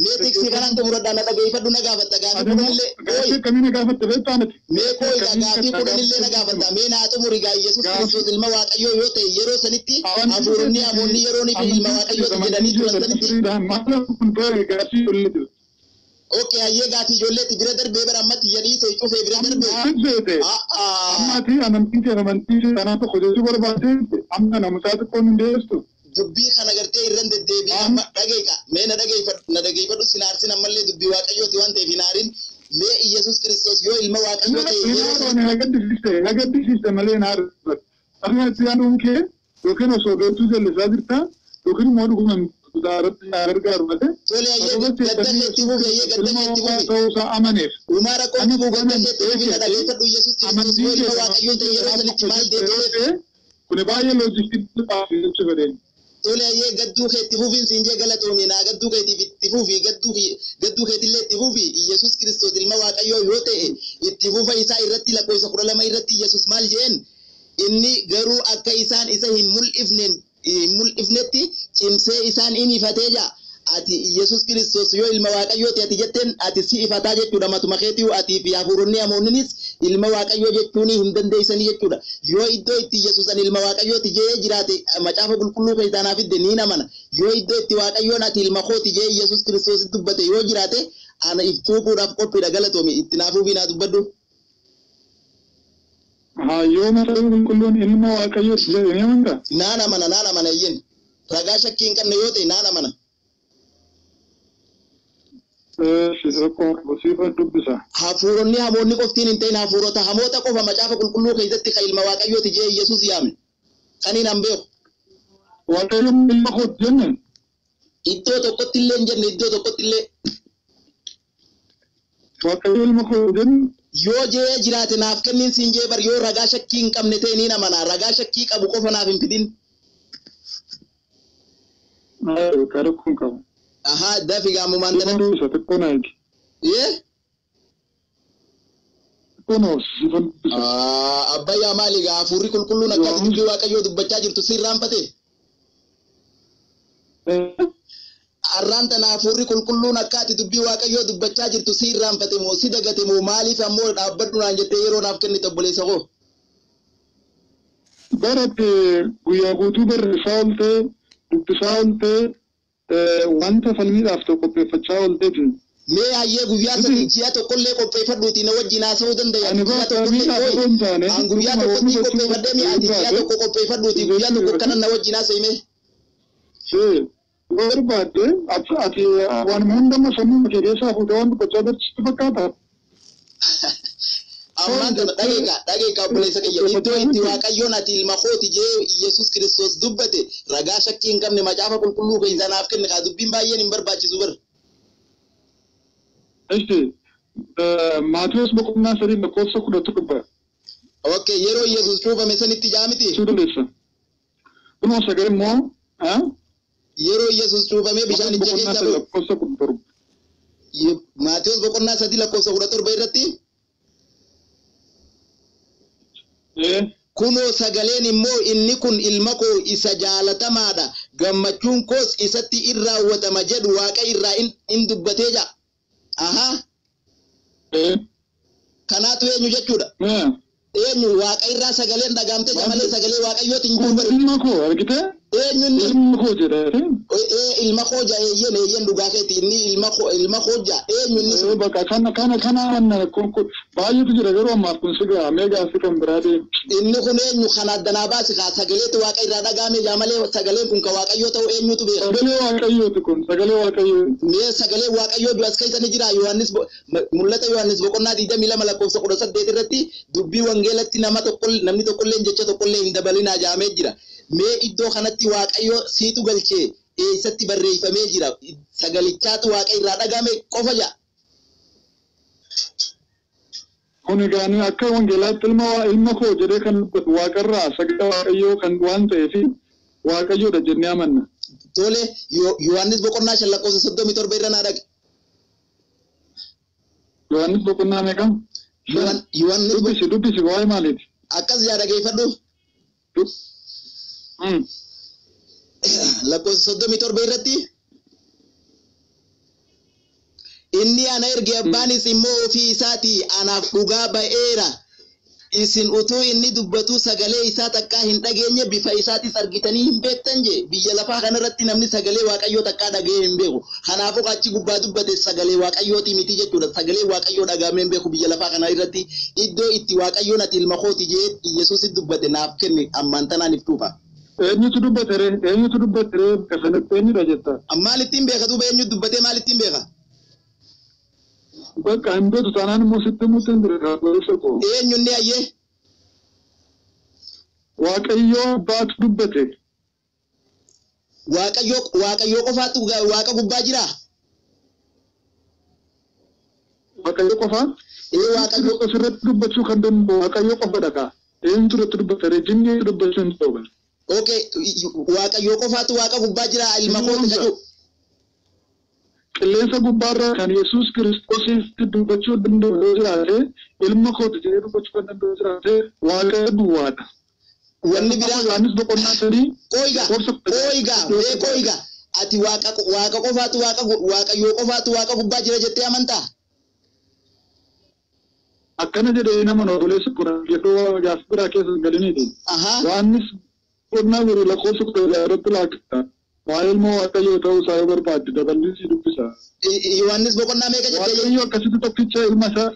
Mee tiksi kanaan xumuradhaa na dhageeffadhu na gaafatta gaafii kudhanillee gaafii kamiin gaafatte beektaa miti. Mee kooyiga gaafii kudhanillee na gaafatta mee naa xumuri gaa Yesus Kiristoos ilma Waaqayyoo yoo ta'e yeroo sanitti hafuuronni hamoonni yeroo ni ilma Waaqayyoo jedhanii turan sanitti. Okay, ayyee gaafii ijoolleetti bira darbee bara ammatti jedhii ta'e cufee bira darbee. Ammati amantii kanaa tokko jechuu barbaade amma namusaa xiqqoon hin deessu. Dubbii kana gartee irran deddeebi'ee amma dhageeka mee na dhageeffadhu sinaarsin ammallee dubbii Waaqayyooti waan ta'eef hinaarin mee Yesus Kiristoos yoo ilma Waaqayyoo ta'e yeroo nagadisiiste malee naarra. Akkasumas yaaduun kee yookiin osoo beektuu jallisaa jirta yookiin immoo dhuguma daaratti gargaaru malee. Tole ayyee gaddakeetti fufi. Ta'uusaa amaneef. Umaara qoonni buu gaddakeetti fufi na dhageeffadhu Yesus Kiristoos yoo ilma Waaqayyoo ta'e yeroo sanitti maal deebi'ee. Kun baay'ee loojikii jechuu fedheeni. Tole ayyee gadduu keetti fufiin siin jee galatoomi naa gadduu keetiif itti fufi gadduu keetillee itti fufi Yesus Kiristoos ilma Waaqayyoo yoo ta'e itti fufa isaa irratti lakkoofsa 12 irratti Yesus maal jeen inni garuu akka isaan isa hin mul'ifnetti cimsee isaan in ifatee jaa. Ati Yesus Kiristoos yoo ilma Waaqayyooti ati jetteen ati si ifataa jechuudha matuma keetii ati fi hafuuronni hamoonnis ilma Waaqayyoo jechuun hin dandeessanii jechuudha. Yoo iddoo itti Yesuusan ilma Waaqayyooti jee jiraate macaafa qulqulluu keessaa naaf fidde ni namana. Yoo iddoo itti Waaqayyoon ati ilma kooti jee Yesus Kiristoos dubbate yoo jiraate ana iftuuquudhaaf qophiidha galatoomi itti naafuu fi naa dubbadhu. Yoo macaafa qulqulluun ilma Waaqayyooti jedhee amantaa? Naana mana iyyin ragaa shakkii hin qabne yoo ta'e naana mana. Hafuuronni hamoonni qoftiin hin ta'in hafuurota hamoota qofa macaafa qulqulluu keessatti kan ilma Waaqayyooti jee Yesus yaame. Kaniin an beeku. Waaqayyoon ilma kooti jenne. Iddoo tokkotti illee hin jenne iddoo tokkotti illee. Waaqayyoon ilma kooti jenne. Yoo jee jiraate naaf kenniin siin jee bar yoo ragaa shakkii hin qabne ta'e ni namana ragaa shakkii qabu qofa naaf hin fidin. Karakkoon qabu. Dafi gaamu maantana. Isa xiqqoo na eegi. Abbayyaa maali gaa hafuurri qulqulluun akkas dubbii Waaqayyoo dubbachaa jirtu sirraanfate. arranta na furri kulkulluun akkaati dubbii waaqayyoo dubbachaa jirtu si irraanfate moo si dagate moo maaliif ammoo dhaabbadhu naan jettee yeroo naaf kennite obboleessa koo. Baratti guyyaa guutuu barreessaa ooltee dubbisaa ooltee wanta falmiidhaaf tokko qopheeffachaa oolteeti. Mee hayyee guyyaa sadii ji'a tokkollee qopheeffadhuuti na wajjin haasa'uu danda'a. Ani guyyaa tokkotti qopheeffadhee mi'aati ji'a tokko qopheeffadhuuti guyyaa tokko kanan na wajjin haasa'ime. Barbaadde ati waan hundama sammuu kee keessaa fuutee waan dubbachaa jirtu fakkaata. Ammaan kana dhageekaa obboleessa kiyya iddoo itti waaqayyoon ati ilma kooti jee Yesuus Kiristoos dubbate ragaa shakkii hin qabne macaafa qulqulluu keessa naaf kenne kaa dubbiin baay'een hin barbaachisu bar. Maatiyus boqonnaa 3:11. Okay, yeroo Yesuus cuufame sanitti jaamiti. Kunoo sagalee immoo yeroo Yesuus cuufame bishaan ija keessa ba'u. Maatiyus boqonnaa 3:17 irratti. Kunoo sagaleen immoo inni kun ilma koo isa jaalatamaadha gammachuun koos isatti irraawwatama jedhu waaqa irraa in dubbatee jira. Aha. Kanaatu eenyu jechuudha. Eenyu waaqa irraa sagaleen dhagaamte malee sagalee waaqayyooti hin jiru. Ilma koo argite? Eenyu inni ilma koo jedha. Ilma koo ja eeyyen dhugaa keeti inni ilma koo ja eenyu inni. Bakka kana baay'eetu jira garuu ammaaf kun sigaa meegaa si kan biraa deemu. Inni kun eenyu kana addanaa baasi kaa sagaleetu waaqa irraa dhagaame jaa malee sagaleen kun ka waaqayyoo ta'u eenyutu beeka. Sagalee waaqayyooti kun sagalee waaqayyoo. Mee sagalee waaqayyoo du'as keessa ni jira Yohaannis mul'ata Yohaannis boqonnaa 22 lakkoofsa 18 irratti dubbii wangeelatti namni tokkollee jecha tokkollee hin dabalinaa jaamee jira. Mee iddoo kanatti waaqayyoo siitu galchee eessatti barreeffamee jira sagalichaatu waaqa irraa dhagaame qofa jaa. Kun egaan akka wangeelaatti ilma koo jedhee kan dubbatu waaqarraa sagalee waaqayyoo kan waan ta'eef waaqayyoodha jennee amanna. Tole Yohaannis boqonnaa 5 lakkoofsa 37 irra naa dhaqe. Yohaannis boqonnaa meeqa? Yohaannis dubbisi waa'ee maaliiti? Akkas yaa dhageeffadhu. Lakkoofsa 37 irratti inni ana erge abbaanis immoo ofii isaatii anaaf dhugaa ba'eera. Isin utuu inni dubbatu sagalee isaa takkaa hin dhageenye bifa isaatis argitanii hin beektan je biyya lafaa kanarratti namni sagalee waaqayyoo takkaa dhagee hin beeku. Kanaafuu achi gubbaa dubbate sagalee waaqayyooti miti jechuudha. Sagalee waaqayyoo dhagaamee hin beeku biyya lafaa kana irratti iddoo itti waaqayyoon ati ilma kooti jee Yesuusit dubbate naaf kenne ammaan tanaan iftuufa. Eenyutu dubbatere kasanatti eenyudha jetta. Maalittiin beeka duuba eenyu dubbatee maalittiin beeka? Bakka hin beeku taanaan immoo sitti muuten bira barreessa koo. Eenyu inni ayyee? Waaqayyoo baatu dubbate. Waaqayyoo qofaatu waaqa gubbaa jira? Waaqayyoo qofaa? Waaqayyoo asirratti dubbachuu kan danda'u waaqayyoo qofa dhagaa. Eenyutu irratti dubbatare jinnii dubbachuu hin ta'u. Okay, waaqayyoo qofaatu waaqa gubbaa jira ilma kooti jedhu. Qilleensa gubbaarra kan Yesuus Kiristoositti dubbachuu danda'u jiraate ilma kooti jedhee dubbachuu kan danda'u jiraate waaqa duwwaadha. Wanni biraa Yohaannis boqonnaa 3 Kooyigaa ati waaqa qofaatu waaqayyoo qofaatu waaqa gubbaa jira jettee amantaa? Akkana jedhee nama obboleessa kun yeroo gaaf biraa keessa galiniiti. Yohaannis boqonnaa 1 lakkoofsa 10 irratti laakita. Waa'ee ilma waaqayyoo ta'uu isaa yoo barbaadde daballiisii dubbisa. Yohaannis boqonnaa meeqa jettee? Waaqayyo akkasitti tokkicha ilma isaa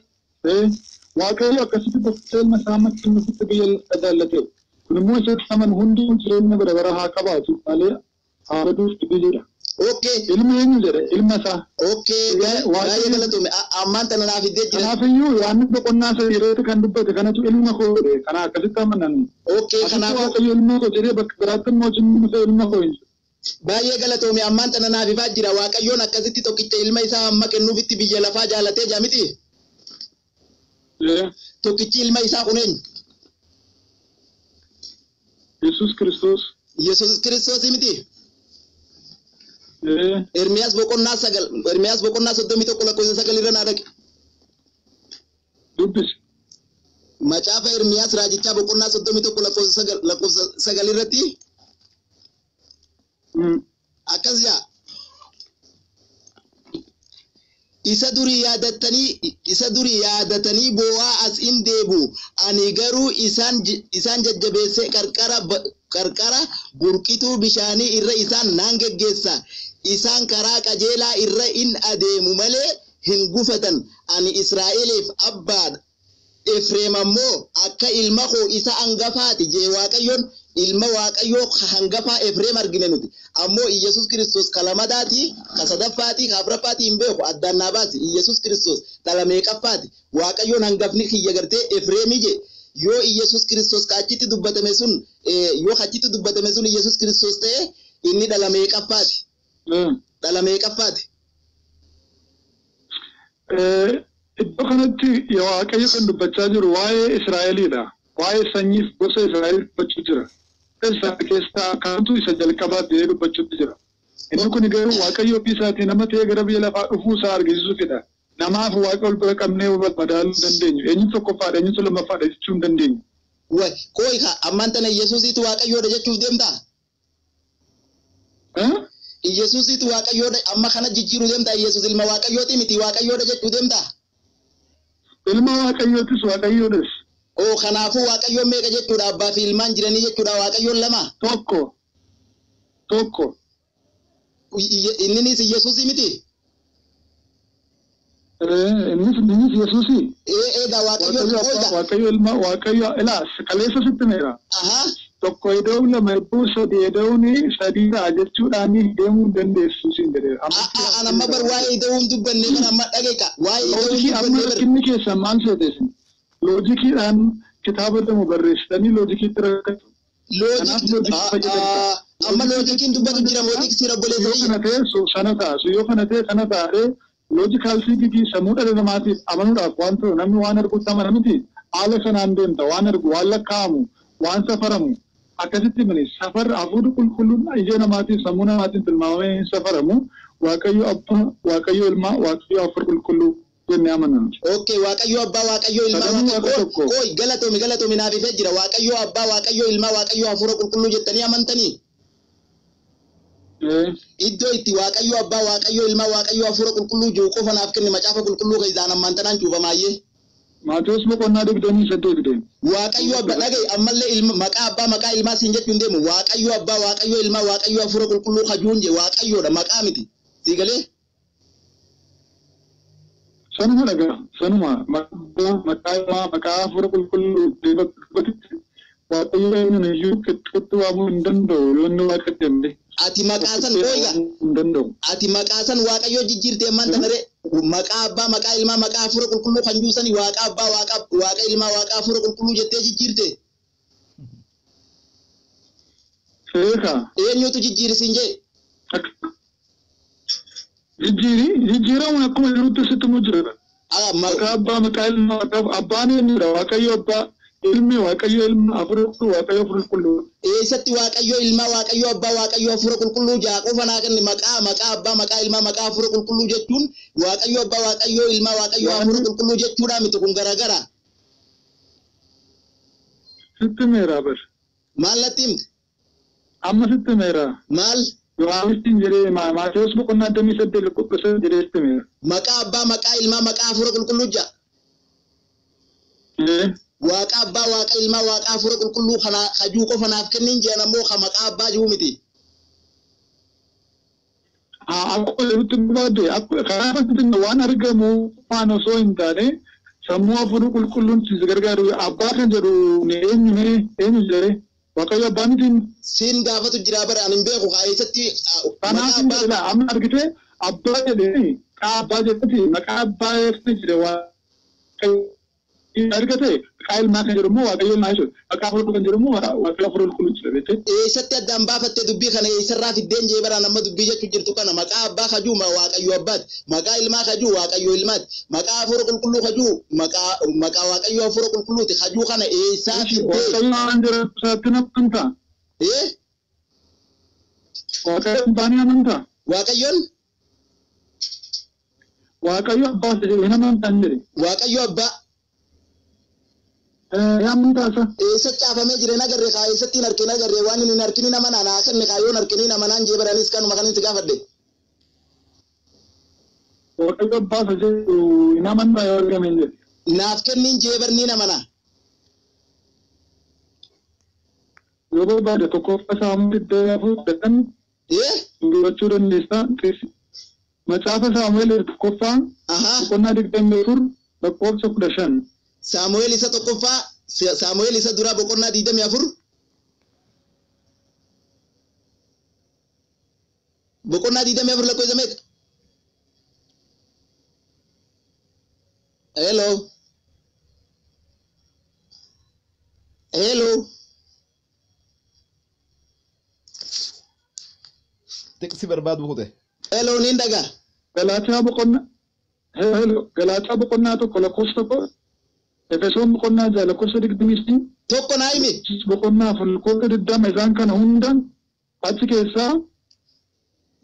waaqayyo akkasitti tokkicha ilma isaa ammatti nutti biyya jaallate. Kun immoo isatti aman hundi jireenya bara bara haa qabaatu malee haa baduuf didee jedha. Okay. Ilma eenyu jedhe ilma isaa. Okay. Baay'ee galatoome ammaan tana naaf iddee jira. Kanaafiyyuu Yohaannis boqonnaa 3 irratti kan dubbate kanatu ilma koo jedhe kana akkasitti amanan. Okay. Kanaafuu waaqayyo ilma koo jedhee bakka biraatti immoo jimmisa ilma koo hin baay'ee galatoome ammaan tana naaf ifaa jira waaqayyoon akkasitti tokkicha ilma isaa amma kennuufitti biyya lafaa jaalatee jaa miti. Tokkichi ilma isaa kun eenyu? Yesuus Kiristoos miti. Ermiyaas boqonnaa 31 lakkoofsa 9 irra naa dhaqe. Dubbisi. Macaafa Ermiyaas raajichaa boqonnaa 31 lakkoofsa 9 irratti akkas jaa isa durii yaadatanii boo'aa as in deebu ani garuu isaan jajjabeessee qarqara burqituu bishaanii irra isaan naan geggeessa isaan karaa qajeelaa irra in adeemu malee hin gufatan ani Israa'eliif abbaadha Efreem ammoo akka ilma koo isa hangafaati jee Waaqayyoon ilma Waaqayyoo hangafaa Efreem argine nuti ammoo Iyesus Kristos kalamadaati kasadaffaati kaafraffaati hin beeku addaan naa baasi Iyesus Kristos talameeqaffaati Waaqayyoon hangafni kiyya gartee Efreemi je yoo Iyesus Kristos kaachitti dubbatame sun Iyesus Kristos ta'e inni dhalameeqaffaati dhalameeqaffaati iddoo kanatti Waaqayyo kan dubbachaa jiru waa'ee Israa'eliidha waa'ee sanyiif gosa Israa'el dubbachuu jira isa keessaa kantu isa jalqabaa ta'ee dubbachuutti jira inni kun garuu Waaqayyo ofii isaatii nama ta'ee gara biyya lafaa dhufuu isaa argisiisuufidha namaaf Waaqa ol bira qabnee madaaluu hin dandeenyu eenyu tokkoffaadha eenyu lammaffaadha jechuu hin dandeenyu. Kooyika ammaan tana Yesuusiitu Waaqayyoodha jechuuf deemtaa? Yesuusiitu Waaqayyoodha amma kana jijjiiruu deemtaa Yesuus ilma Waaqayyooti miti Waaqayyoodha jechuu deemtaa? Ilma Waaqayyootis Waaqayyoodhas. Kanaafuu Waaqayyoon meeqa jechuudha abbaa fi ilmaan jiranii jechuudha Waaqayyoon lama? Tokko. Inninis Yesuusii miti? Innis Yesuusii. Egaa Waaqayyo ilma Waaqayyo ilaas kaleessa sitti meera. Tokko iddoon lama iddoo sadii iddoon sadiidha jechuudhaan deemuu dandeessu siin jedheera. Amma bar waa'ee iddoon dubbanne kana amma dhageeka waa'ee iddoon dubbanne bar. Inni keessa maal seetesin? Loojikiidhaan kitaaba dhamu barreessitanii loojikiitti rakkatu. Amma loojikiin dubbatu jira mootii sira boleessa. Yoo kana ta'e sana taa'ee loojikaal siitii sammuu dhala namaatiif amanuudhaaf waan ta'u namni waan arguutti amana miti haala sanaan deemta waan argu waan lakkaa'amu waan safaramu akkasitti mini safar hafuurri qulqulluun ija namaatiif sammuu namaatiin tilmaamamee hin safaramu Waaqayyo abbaa Waaqayyo ilmaa Waaqayyo hafuura qulqulluu jennee amanna. Waaqayyo abbaa Waaqayyo ilmaa Waaqayyo galatoomi naaf ifee jira Waaqayyo abbaa Waaqayyo ilmaa Waaqayyo hafuura qulqulluu jettanii amantanii? Iddoo itti Waaqayyo abbaa Waaqayyo ilmaa Waaqayyo hafuura qulqulluu jiru qofa naaf kenne macaafa qulqulluu keessaan ammantanaan cuufamaayyee. Maatiyus boqonnaa 28. Waaqayyo abbaa dhagaye ammallee ilma maqaa abbaa maqaa ilmaa siin jechuun deemu Waaqayyo abbaa Waaqayyo ilmaa Waaqayyo hafuura qulqulluu hajuun je Waaqayyoodha maqaa miti. Siigalee? Sanuma dhagaa sanuma maqaa hafuura qulqulluu Waaqayyo eenyuun iyyuu qixxuutti waamuu hin danda'u yoo inni Waaqatti himne. Ati maqaasan kooyga ati maqaasan Waaqayyo jijjiirtee man tanare maqaa abbaa maqaa ilmaa maqaa hafuura qulqulluu kan juusani waaqa abbaa waaqa ilmaa waaqa hafuura qulqulluu jettee jijjiirte eenyutu jijjiirsin jee jijjiiramuun akkuma jirutti sitti mu jira maqaa abbaa maqaa ilmaa abbaan eenyudha Waaqayyo abbaa ilmi Waaqayyo ilma hafuura qulqulluu eessatti Waaqayyo ilma Waaqayyo abbaa Waaqayyo hafuura qulqulluu jaa qofa naa kenni maqaa abbaa maqaa ilmaa maqaa hafuura qulqulluu jechuun Waaqayyo abbaa Waaqayyo ilma Waaqayyo hafuura qulqulluu jechuudha miti kun garagara. Sitti meera bar. Maal natti himte? Amma sitti meera. Maal? Yohaannistiin jedhee Maatiyus boqonnaa 28 jedhee sitti meera. Maqaa abbaa maqaa ilmaa maqaa hafuura qulqulluu jaa. Waaqa abbaa waaqa ilmaa waaqa hafuura qulqulluu kana hajuu qofa naaf kennin jeen ammoo ka maqaa abbaa jiru miti. Akkuma jirutti barbaade karaa fakkiitti waan argamu waan osoo hin taane sammuu hafuura qulqulluun si gargaaru abbaa kan jedhu eenyu jedhee Waaqayyo abbaa miti. Siin gaafatu jira bara ani hin beeku haa eessatti. Kanaaf amma argite abbaa jedhee abbaa jedhati maqaa abbaa jedhe Waaqayyo argate ilmaa kan jedhamu Waaqayyo ilmaa jechuudha. Maqaa hafuura kan jedhamu Waaqayyo hafuura qulqulluu jedhamete. Eessatti addaan baafattee dubbii kana eessarraa fiddeen jee baraan amma dubbii jechuu jirtu kana maqaa abbaa kajuu Waaqayyo abbaati. Maqaa ilmaa kajuu Waaqayyo ilmaati. Maqaa hafuura qulqulluu kajuu maqaa Waaqayyo hafuura qulqulluuti. Kajuu kana eessaa fiddee. Waaqayyo waan jedhamu isaatti namanta. Waaqayyo abbaan namanta. Waaqayyoon? Waaqayyo abbaa jedhee namanta jedhe. Waaqayyo abbaa. Yaamutaasa. Eessatti caafamee jire nagarree kaa eessatti hin argine nagarree waan hin argine nama naanaa kenne kaa yoo hin argine nama naan jee baranis kanuma kan itti gaafadde. Waaqayyo abbaa isa jedhu hin amantaa yoo argame hin jedhe. Naaf kenniin jee barni namana. Yoo barbaade tokkoffaa Saamu'eel 24 dubbachuu dandeessa. Macaafa Saamu'eel tokkoffaa boqonnaa 24 lakkoofsa 15. Saamu'eel isa tokkoffaa Saamu'eel isa duraa boqonnaa 24 boqonnaa 24 lakkoofsa meeqa? Hello. Hello. Teksi barbaadu kute. Hello nindaga. Galaataa boqonnaa tokko lakkoofsa tokko. Efesoon boqonnaa 6 lakkoofsa 20 tokko naa himi. Boqonnaa 4 lakkoofsa 20 isaan kana hunda achi keessaa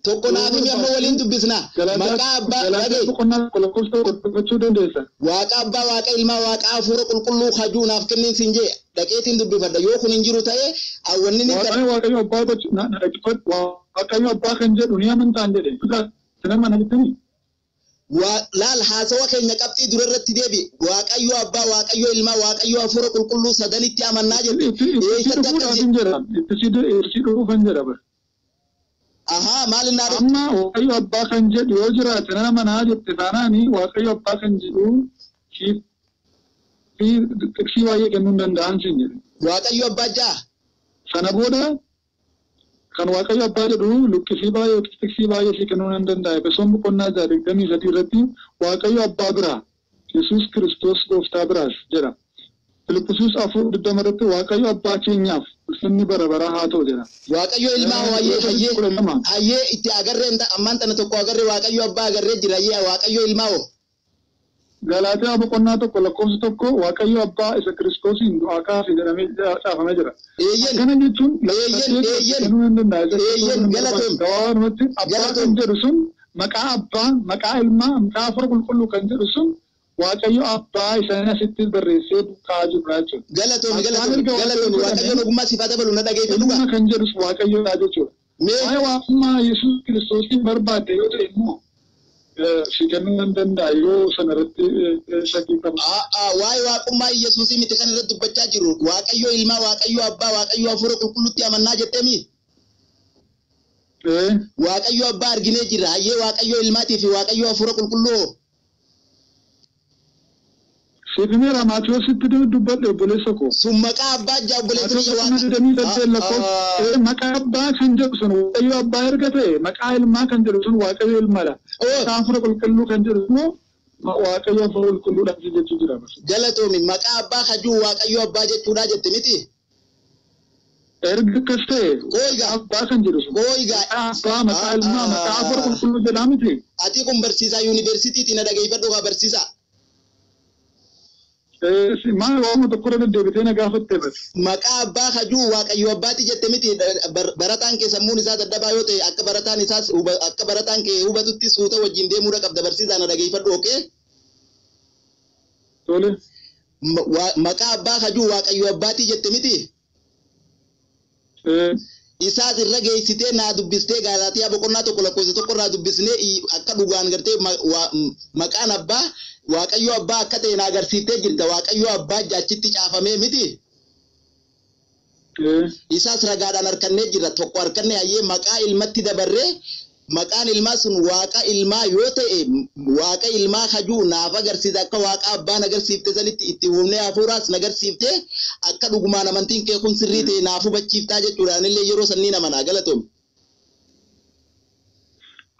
tokko naa himi amma waliin dubbisna. Maqaa abbaa Galaataa boqonnaa tokko lakkoofsa tokko dubbachuu dandeessa. Waaqa abbaa waaqa ilmaa waaqa hafuura qulqulluu hajuu naaf kenniin siin jee dhaqeetiin dubbifadha yoo kun hin jiru ta'e awwanni ni Waaqayyo abbaa kan jedhu ni amantaan jedhe. Sana mana bitanii. Laal haasawa keenya qabxii dura irratti deebi waaqayyo abbaa waaqayyo ilmaa waaqayyo hafuura qulqulluu sadanitti amannaa jedhe. Maal innaa amma waaqayyo abbaa kan jedhu yoo jiraate nama manaa jette taanaani waaqayyo abbaa kan jedhu tiksii baay'ee kennuu hin danda'an siin jedhe. Waaqayyo abbaa jaa. Sana booda kan waaqayyo abbaa jedhu lukkisii baay'ee tiksii baay'ee sii kennuu hin danda'a. Efesoon boqonnaa 23 irratti waaqayyo abbaa biraa Yesuus Kiristoos gooftaa biraas jedha. Filippisius 4:20 irratti waaqayyo abbaa keenyaaf ulfinni bara baraa haa ta'u jedha. Waaqayyo ilmaa hayyee itti agarree ammaan tana tokko agarree waaqayyo abbaa agarree jira waaqayyo ilmaa hoo. Galaataa boqonnaa tokko lakkoofsa tokko waaqayyo abbaa isa Kiristoosiin du'aa kaase jedhamee caafamee jira. Kana jechuun gabaabumatti abbaa kan jedhu sun maqaa abbaa maqaa ilmaa maqaa hafuura qulqulluu kan jedhu sun waaqayyo abbaa isaan asitti barreessee kaa'aa jirudha jechuudha. Galatoon waaqayyoon ogummaa siifaa dabalu na dhageeffatu ilma kan jedhus waaqayyoodha jechuudha. Waa'ee waaqummaa Yesuus Kiristoosiin barbaadde yoo ta'e immoo si kennuu hin danda'a yoo sanarratti shakkii qaba. Waa'ee waaqummaa Yesuusii miti kan irratti dubbachaa jiru waaqayyo ilmaa waaqayyo abbaa waaqayyo hafuura qulqulluutti amannaa jetteemi. Waaqayyo abbaa arginee jira hayyee waaqayyo ilmaatii fi waaqayyo hafuura qulqulluu. Siifimera Maatiyoositti dubbadhe obboleessa koo. Sun maqaa abbaa jaa obboleessa biyya waaqaa. Maqaa abbaa kan jedhu sun waaqayyo abbaa erga ta'e maqaa ilmaa kan jedhu sun waaqayyo ilmaadha. Maqaa hafuura qulqulluu kan jedhu immoo waaqayyo hafuura qulqulluudhaan jechuu jira. Galatoomi maqaa abbaa hajuu waaqayyo abbaa jechuudha jette miti. Erga akkas ta'e abbaa kan jedhu sun abbaa maqaa ilmaa maqaa hafuura qulqulluu jedhaa miti. Ati kun barsiisaa yuunivarsiitiitii na dhageeffadhu haa barsiisaa. Maal waamuu tokkorra deddeebitee na gaafatte bas. Maqaa abbaa hajuu waaqayyo abbaati jette miti barataan kee sammuun isaa daddabaa yoo ta'e akka barataan kee hubatutti suuta wajjin deemuudha qabda barsiisaa na dhageeffadhu ookee. Tole. Maqaa abbaa hajuu waaqayyo abbaati jette miti. Isaas irra geessitee naa dubbistee Galaatiyaa boqonnaa tokko lakkoofsa tokkorraa dubbisnee akka dhugaan gartee maqaan abbaa waaqayyo abbaa akka ta'e na agarsiiftee jirta waaqayyo abbaa jaachitti caafamee miti. Isaas ragaadhaan harkannee jira tokko harkannee hayyee maqaa ilmatti dabarree maqaan ilmaa sun waaqa ilmaa yoo ta'e waaqa ilmaa hajuu naaf agarsiisa akka waaqa abbaan agarsiifte sanitti itti humnee hafuuraas nagarsiifte akka dhugumaan amantiin kee kun sirrii ta'e naaf hubachiiftaa jechuudhaan illee yeroo sannii nama naa galatoom.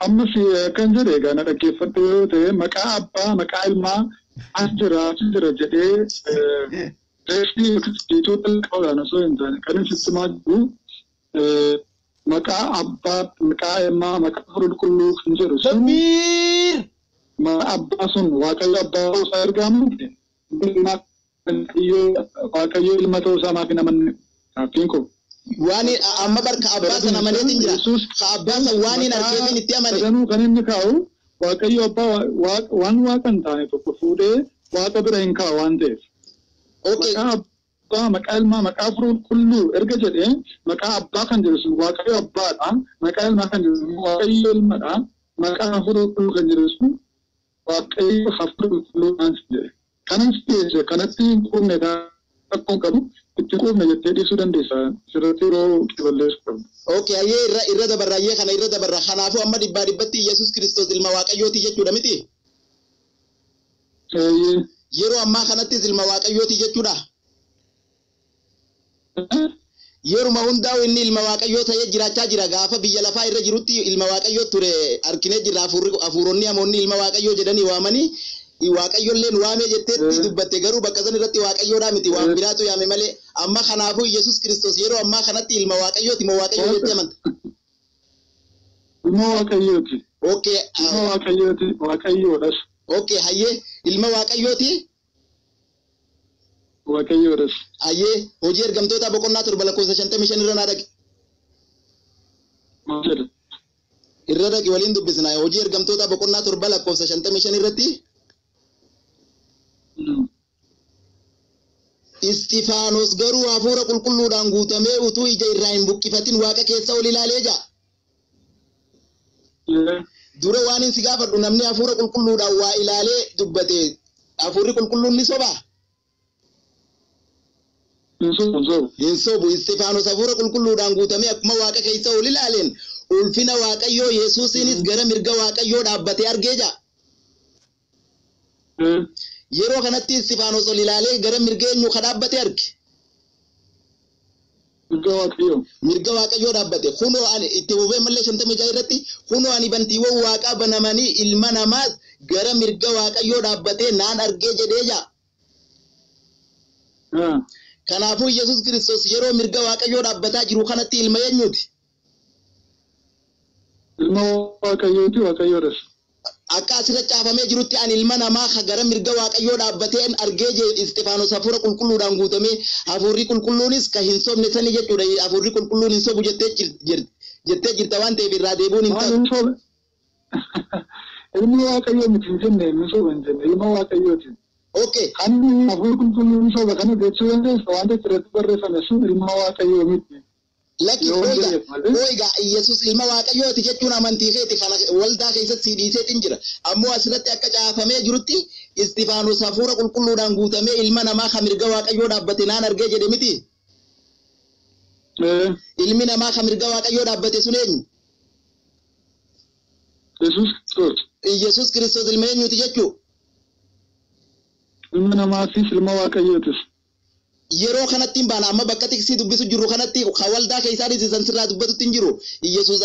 Ammas kan jedhe egaa na dhaggeeffadhu yoo ta'e maqaa abbaa maqaa ilmaa as jira jedhee teestii tiitoota qabuudhaan osoo hin taane kan inni sitti maa jiru maqaa abbaa maqaa ilmaa maqaa hafuura qulqulluu kan jedhu sun maqaa abbaa sun waaqayyo abbaa ta'uu isaa ergaa miti waaqayyo ilma ta'uu isaa maaf hin amanne hafiin koo. Waan amma barka abbaa sana amaneetiin jira. Abbaa sana waan hin argeetiin itti amane. Sanuu kan inni kaa'u waaqayyo abbaa waan waaqa hin taane tokko fuudhee waaqa bira hin kaa'u waan ta'eef. Maqaa abbaa maqaa ilmaa maqaa hafuura qulqulluu erga jedhee maqaa abbaa kan jedhu sun waaqayyo abbaadha. Maqaa ilmaa kan jedhu sun waaqayyo ilmadha. Maqaa hafuura qulqulluu kan jedhu sun waaqayyo hafuura qulqulluudhaan jedhe. Kanas ta'e kanatti hin quufne akkuma qabu itti quufne jettee dhiisuu dandeessa. Sirriitti yeroo balleessu qabu. Okay, ayyee irra dabarra ayyee kana irra dabarra. Kanaafuu amma dhibbaa dhibbatti Yesuus Kiristoos ilma Waaqayyooti jechuudha miti? Yeroo ammaa kanattis ilma Waaqayyooti jechuudha. Yeruma hundaa'u inni ilma Waaqayyoo ta'ee jiraachaa jira. Gaafa biyya lafaa irra jirutti ilma Waaqayyoo ture arginee jira. Hafuuronni hamoonni ilma Waaqayyoo jedhanii waamanii Waaqayyoolleen waamee jetteetti dubbatte garuu bakka san irratti Waaqayyoodhaa miti waan biraatu yaame malee amma kanaafuu Yesuus Kiristoos yeroo ammaa kanatti ilma Waaqayyooti moo Waaqayyoo jettee amanta? Ilma Waaqayyooti. Okay. Ilma Waaqayyooti. Waaqayyoodhas. Okay, hayyee ilma Waaqayyooti. Waaqayyoodhas. Hayyee hojii ergamtoota boqonnaa 7 lakkoofsa 55 irra naa dhaqi. Maal jedha? Irra dhaqi waliin dubbisna. Hojii ergamtoota boqonnaa 7 lakkoofsa 55 irratti. Istifaanos garuu hafuura qulqulluudhaan guutamee utuu ija irraa hin buqqifatin Waaqa keessa ol ilaalee jira. Dura waan hin si gaafadhu namni hafuura qulqulluudhaan waa ilaalee dubbate hafuurri qulqulluun ni sobaa? Hin sobu. Istifaanos hafuura qulqulluudhaan guutamee akkuma Waaqa keessa ol ilaaleen ulfina Waaqayyoo Yesuusiinis gara mirga Waaqayyoo dhaabbatee argee jira. Yeroo kanatti Istifaanos ol ilaalee gara mirga eenyu ka dhaabbate arge? Mirga Waaqayyoo dhaabbate. Kunoo ani itti fufee mallee 56 irratti kunoo ani bantiiwwan Waaqaa banamanii ilma namaas gara mirga Waaqayyoo dhaabbatee naan argee jedhee jira. Kanaafuu Yesuus Kiristoos yeroo mirga Waaqayyoo dhaabbataa jiru kanatti ilma eenyuti? Ilma Waaqayyooti. Waaqayyoodhas. Akka asirratti caafamee jirutti ani ilma namaa gara mirga Waaqayyoo dhaabbateen argee jedhe Istifaanos hafuura qulqulluudhaan guutamee hafuurri qulqulluunis ka hin sobne sani jechuudha. Hafuurri qulqulluun hin sobu jettee jirta waan ta'eef irraa deebuun hin ta'u. Ilma Waaqayyoo miti hin jenne hin soba hin jenne ilma Waaqayyooti. Okay. Ani hafuurri qulqulluun soba kana jechuu dandeessa wanta irratti barreeffame sun ilma Waaqayyoo miti. Laki oiga Yesuus ilma Waaqayyooti jechuun amantii keeti kana waldaa keessatti dhiiseetiin jira. Ammoo asirratti akka caafamee jirutti Istifaanos hafuura qulqulluudhaan guutamee ilma namaa ka mirga Waaqayyoo dhaabbate naan argee jedhe miti. Ilmi namaa ka mirga Waaqayyoo dhaabbate sun eenyu? Yesuus Kiristoos ilma eenyuti jechuu? Ilma namaafis ilma Waaqayyootis. Yeroo kanatti baana amma bakka tiksii dubbisu jiru kanatti ka waldaa keessaa dhiisan sirraa dubbatutti hin jiru. Yesuus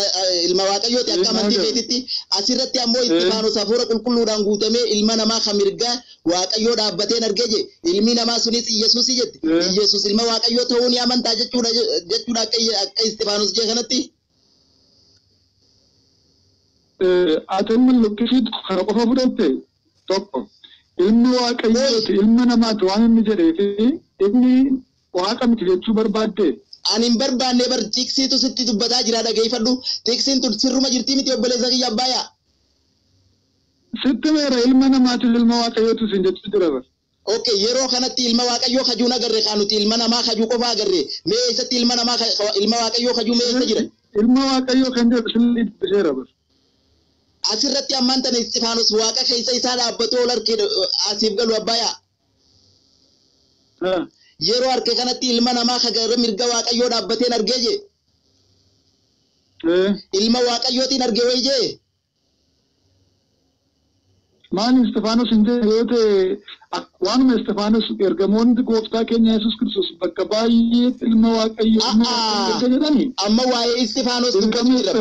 ilma Waaqayyooti akka amantii keetitti asirratti ammoo Istifaanos hafuura qulqulluudhaan guutamee ilma namaa ka mirga Waaqayyoo dhaabbateen argee je ilmi namaa sunis Yesuusii jette. Yesuus ilma Waaqayyoo ta'uu ni amantaa jechuudha akka Istifaanos jee kanatti. Atemman lukkisiit kana qofa fudhatte tokko ilmi Waaqayyooti ilma namaati waan inni jedheefi inni Waaqa miti jechuu barbaadde. Ani hin barbaanne bar tiksiitu sitti dubbataa jira dhageeffadhu. Tiksiin tun sirruma jirtii miti obboleessa kiyya Abbaaya. Sitti meera ilma namaatiif ilma Waaqayyootu sin jechuu jira bar. Okay, yeroo kanatti ilma Waaqayyoo kajuun agarre kaanuti ilma namaa kajuu qofa agarre. Mee eessatti ilma Waaqayyoo kajuu mee eessa jira? Ilma Waaqayyoo kan jedhu sinni dubbiseera bar. Asirratti ammaan tana Istifaanos Waaqa keessa isaa dhaabbatoo ol harkee asiif galu Abbaaya. Yeroo harkee kanatti ilma namaa gara mirga Waaqayyoo dhaabbateen argee je. Ilma Waaqayyootiin argee wayi je. Maali Istifaanos hin jedhe yoo ta'e waanuma Istifaanos ergamoonni gooftaa keenya Yesuus Kiristoos bakka baay'eetti ilma Waaqayyoo jedhani. Amma waa'ee Istifaanos dubbatu jira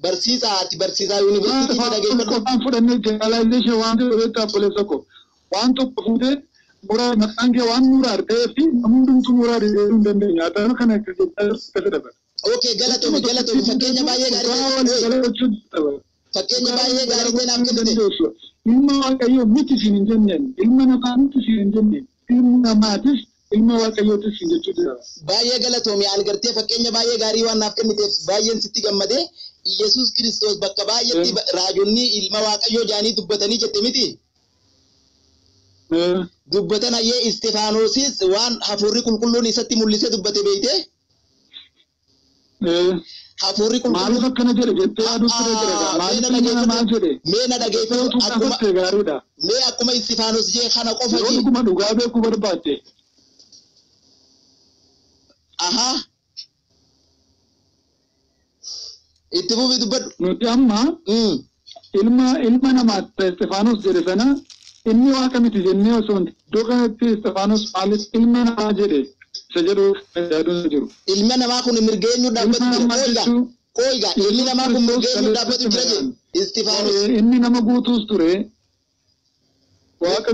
barsiisaa ati barsiisaa yuunivarsiitii dhageeffadhu. Qofaan fudhannee jeneraalaayizeeshin waan ta'e beektaa obboleessa koo waan tokko fuutee muraa maqaan kee waan muraa ta'eefi hundumtuu muraa dhiyeessuu hin dandeenya. Haa kana akka fedha. Okay, galatoome fakkeenya baay'ee gaarii naaf kennite. Ilma Waaqayyoo miti siin hin jenneen ilma namaa miti siin hin jenneen ilma namaatis ilma Waaqayyootis siin jechuu jira. Baay'ee galatoome ani gartee fakkeenya baay'ee gaarii waan naaf kenniteef baay'een sitti gammadee Yesuus Kiristoos bakka baay'eetti raajonni ilma Waaqayyoo jaanii dubbatanii jette miti. Dubbatan hayyee Istifaanosis waan hafuurri qulqulluun isatti mul'ise dubbate beeyte. hafuurri kun maaliif akkana jedhe jettee aduutti jira maaliif ilma namaa jedhe mee na dhageeffatu akkuma gaariidha mee akkuma Istifaanos jee kana qofa yoo dhuguma dhugaa beekuu barbaadde aha itti fufi dubbadhu nuti amma ilma namaa Istifaanos jedhe sana inni waaqa miti jennee osoo iddoo kanatti Istifaanos maaliif ilma namaa jedhe isa jedhu yaaduun jiru. Ilma namaa kun mirgeenyu dhaabbatu jira qoyga ilmi namaa kun mirgeenyu dhaabbatu jira jedhu Istifaanos. Inni nama guutuus ture waaqa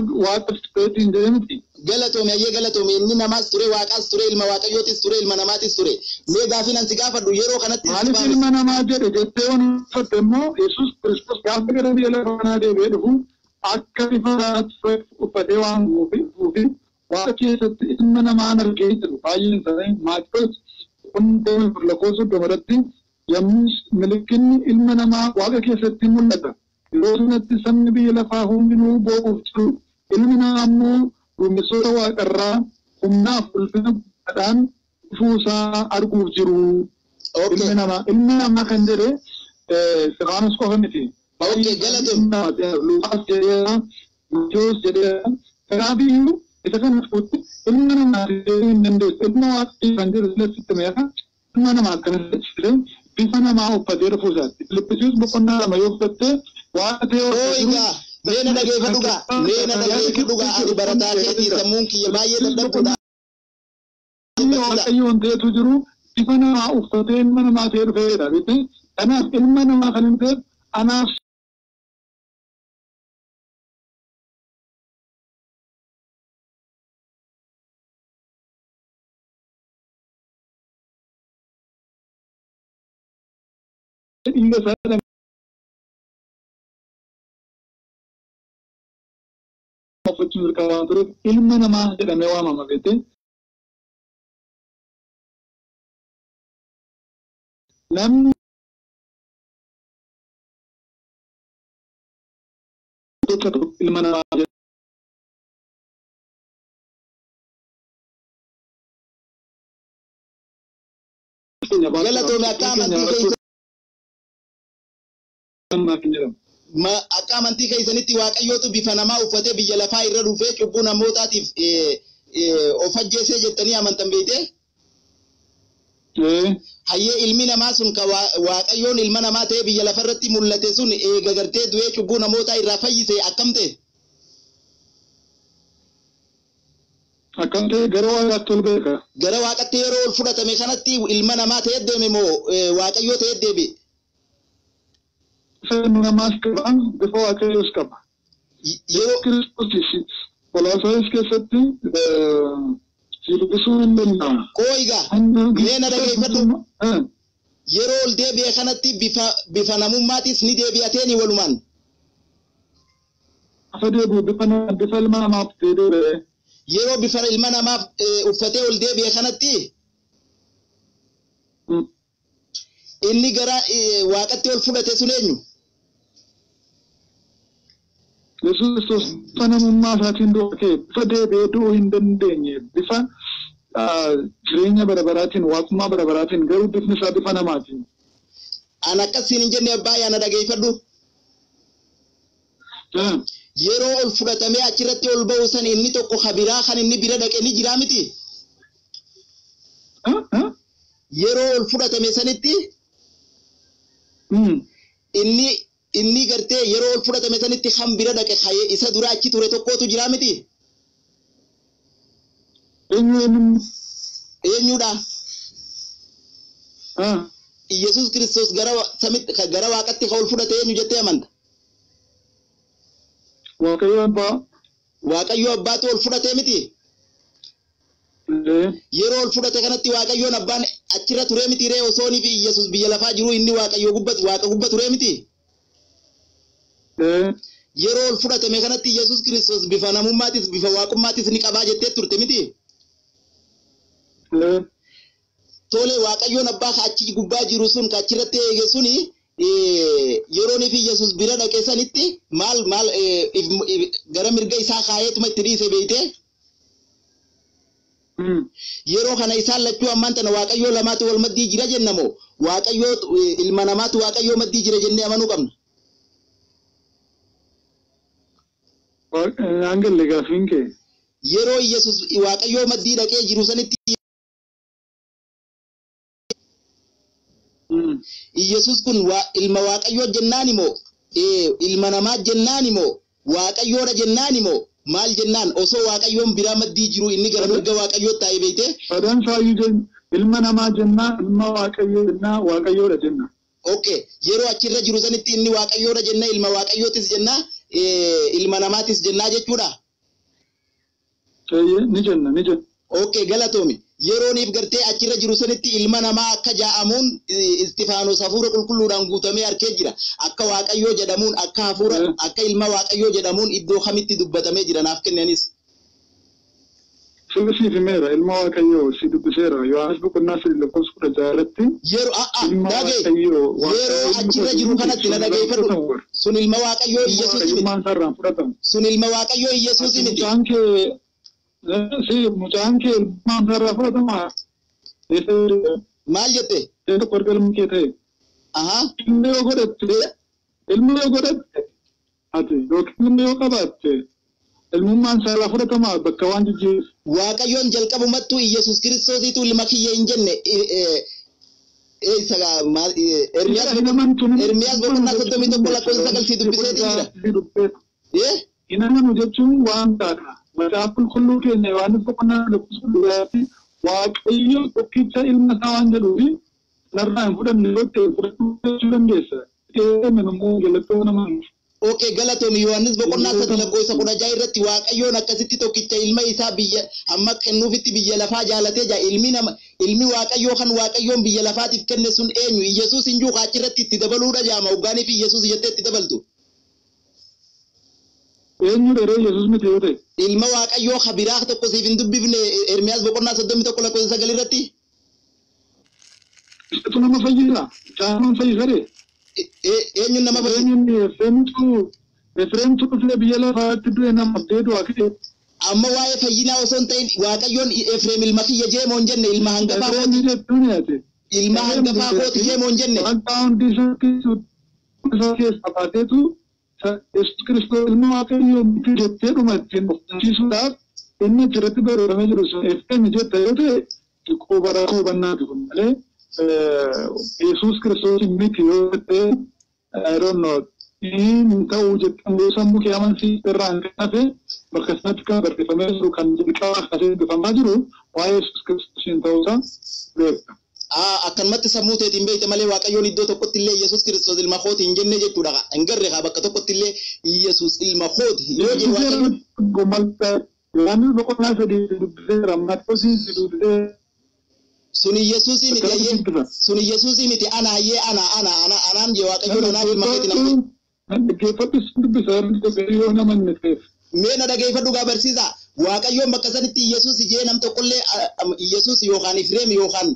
tureetiin jedhe miti. Galatoome ayyee galatoome inni namaas ture waaqaas ture ilma waaqayyootis ture ilma namaatis ture mee gaafii nan si gaafadhu yeroo kanatti maaliif ilma namaa jedhe jettee waan uffatte immoo Yesuus Kiristoos gaafa gara biyya lafaa kanaa deebi'ee dhufu akka ifa uffatee waan buufi waaqa keessatti ilma namaa argee jiru baay'een isaanii Maatiyoos hundee lakkoofsa dhumarratti yommuu milikinni ilma namaa waaqa keessatti mul'ata yeroo sanatti sabni biyya lafaa hundinuu boo'uuf jiru ilmi namaa immoo duumessoota waaqarraa humnaaf ulfina guddaadhaan dhufuusaa arguuf jiru. Ilmi namaa kan jedhe Istifaanos qofa miti. Okay, galatoome. Luqaas jedheera, Maatiyoos jedheera. Kanaafiyyuu isa kana fuutti ilma namaa deemuu hin dandeessu. Ilma waaqii kan jedhu silasitti meeqa ilma namaa akkanatti jedhee bifa namaa uffatee dhufuusaatti. Filippisius boqonnaa 2 yoo uffattee waaqa ta'ee Meena dhageeffadhugaa ani barataa keetii sammuun kiyya baay'ee dadhabudha. Waaqayyoon ta'etu jiru bifa namaa uffatee ilma namaa ta'ee dhufeedha. Kanaaf ilma namaa kan hin ta'e anaaf Inga saya opportunity kawan terus ilmu nama jadi mewah mama bete nam ilmu nama Galatoome akka amantii keessanitti waaqayyootu bifa namaa uffatee biyya lafaa irra dhufee cubbuu namootaatiif of ajjeesee jettanii amantan beekte? Hayyee ilmi namaa sun ka waaqayyoon ilma namaa ta'ee biyya lafarratti mul'ate sun eega gartee du'ee cubbuu namootaa irraa fayyise akkam ta'e? Akkam ta'e gara waaqatti ol beeka. Gara waaqatti yeroo ol fudhatame kanatti ilma namaa ta'ee deeme moo waaqayyoo ta'ee deebi'e? Namaas qaban bifa waaqayyoos qaba. Yeroo Kiristoos Kolosaayiis keessatti dubbisuu hin danda'amu. Qooyigaa mee na dhageeffadhu yeroo ol deebi'e kanatti bifa namummaatis ni deebi'ateeni walumaan. Afa deebi'u bifa ilma namaaf deebi'e. Yeroo bifa ilma namaaf uffatee ol deebi'e kanatti inni gara waaqatti ol fudhate sun eenyu? Yesuus Kiristoos namummaa isaatiin du'ee bifa deebi'ee du'uu hin dandeenye bifa jireenya bara baraatiin waaqummaa bara baraatiin garuu bifni isaa bifa namaatiin. An akkasiin hin jenne abbaa yaana dhageeffadhu. Yeroo ol fudhatamee achirratti ol ba'u san inni tokko kabiraa kan inni bira dhaqe ni jiraa miti? Yeroo ol fudhatame sanitti inni gartee yeroo ol fudhatame sanitti kan bira dhaqe isa dura achi ture tokkotu jiraa miti? Eenyudha? Yesuus Kiristoos gara waaqatti ka ol fudhate eenyu jettee amanta? Waaqayyo abbaatu ol fudhate miti? Yeroo ol fudhate kanatti waaqayyoon abbaan achirra ture miti ree osoonii fi Yesuus biyya lafaa jiru inni waaqa gubba ture miti? Yeroo ol fudhatame kanatti Yesuus Kiristoos bifa namummaatis bifa waaqummaatis ni qabaa jettee turte miti? Tole waaqayyoon abbaa ka achi gubbaa jiru sun ka achirratti eege suni yeroonii fi Yesuus bira dhaqe sanitti maal gara mirga isaa kaayeetuma itti dhiise beeyte? yeroo kana isaan lachuu ammaan tana waaqayyoo lamaatu wal maddii jira jennamoo waaqayyoo ilma namaatu waaqayyoo maddii jira jennee amanuu qabna. Angelle gaafinke yeroo Yesus waaqayyoo maddii dhaqee jiru sanitti Yesus kun ilma waaqayyoo jennaani moo ilma namaa jennaani moo waaqayyoodha jennaani moo maal jennaan osoo waaqayyoon biraa maddii jiru inni gara mirga waaqayyoo taa'ee beekte sadan faayyuu ilma namaa jennaa ilma waaqayyoo jennaa waaqayyoodha jenna. Okay yeroo achirra jiru sanitti inni waaqayyoodha jenna ilma waaqayyootis jenna ilma namaatis jennaa jechuudha. Ni jenna. Okay galatoomi yerooniif gartee achirra jiru sanitti ilma namaa akka jaa'amuun Istifaanos hafuura qulqulluudhaan guutamee arkee jira akka waaqayyoo jedhamuun akka hafuura akka ilma waaqayyoo jedhamuun iddoo kamitti dubbatamee jira naaf kennanis. Sirri fimeera ilma waaqayyoo si dubbiseera Yohaanis boqonnaa 3:16 yeroo achirra jiru kanatti na dhageeffadhu sun ilma waaqayyoo Yesuus miti sun ilma waaqayyoo Yesuus miti. Mucaan kee ilmaan sarara fudhatama. Maal jette? Qorqalmi kee ta'e. Ilmi yoo godhatte ati yookiin ilmi yoo qabaatte ilmummaan sarara fudhatama bakka waan jijjiiru. Waaqayyoon jalqabumattuu Yesuus Kiristoosiitu ilma kiyya hin jenne Ermiyaas boqonnaa 31:9 dubbiseetii jira. Inamanu jechuun waan taata. Macaafa qulqulluu keenya Yohaanis boqonnaa 1 waaqayyo tokkicha ilma isaa waan jedhuufi narraa hin fudhanne yoo ta'e fudhachuu dandeessa. Immoo galatoo nama. Okay galatoomi Yohaanis boqonnaa 3:16 irratti waaqayyoon akkasitti tokkicha ilma isaa biyya amma kennuufitti biyya lafaa jaalatee jaa ilmi waaqayyoo kan waaqayyoon biyya lafaatiif kenne sun eenyu Yesuus hin jiru achirratti itti dabaluudha jaama ugaanii fi Yesuus jettee itti dabaltu. Eenyu dheeree Yesuus miti yoo ta'e. Ilma waaqayyoo kabiraa tokko siif hin dubbifne Ermiyaas boqonnaa 31:9 irratti. Isatu nama fayyisa. Caamaan fayyisaree. Eenyu nama fayyisa. Efreemtu dhufee biyya lafaatti du'e nama abdeedu akkee. Amma waa'ee fayyinaa osoo hin ta'in waaqayyoon Efreem ilma kiyya jeemoo hin jenne ilma hangafaa kooti. Ilma hangafaa kooti jeemoo hin jenne. Wanta hundi isaa keessa baateetu Yesuus Kiristoos ilma waaqayyoo miti jettee dhumattiin barsiisuudhaaf inni achirratti barreeffamee jiru sun Efreem jetta yoo ta'e xiqqoo bara hubannaati kun malee Yesuus Kiristoos miti yoo ta'e I don't know hin ta'uu jettan sammuu kee amansiisa irraa hin qabe bakka sanatti kan barreeffamee jiru kan jalqaba akkasii dubbamaa jiru waa'ee Yesuus Kiristoos hin ta'uusaa beekta. Akkanumatti sammuu teetiin beekte malee waaqayyoon iddoo tokkotti illee Yesuus Kiristoos ilma kooti hin jenne jechuudha. Hin garre bakka tokkotti illee Yesuus ilma kooti yoo jedhu waaqayyoon. Yohaanis boqonnaa 3 dubbiseera Maatiyoosis dubbisee. Suni Yesuusii miti ayyee suni Yesuusii miti anaan jee waaqayyoon anaan ilma kooti namni. Dhaggeeffadhu dubbisaa yoo nama hin ta'eef. Mee na dhaggeeffadhu gaa barsiisaa. Waaqayyoon bakka sanitti Yesuus jee nam tokkollee Yesuus yookaan Efreem yookaan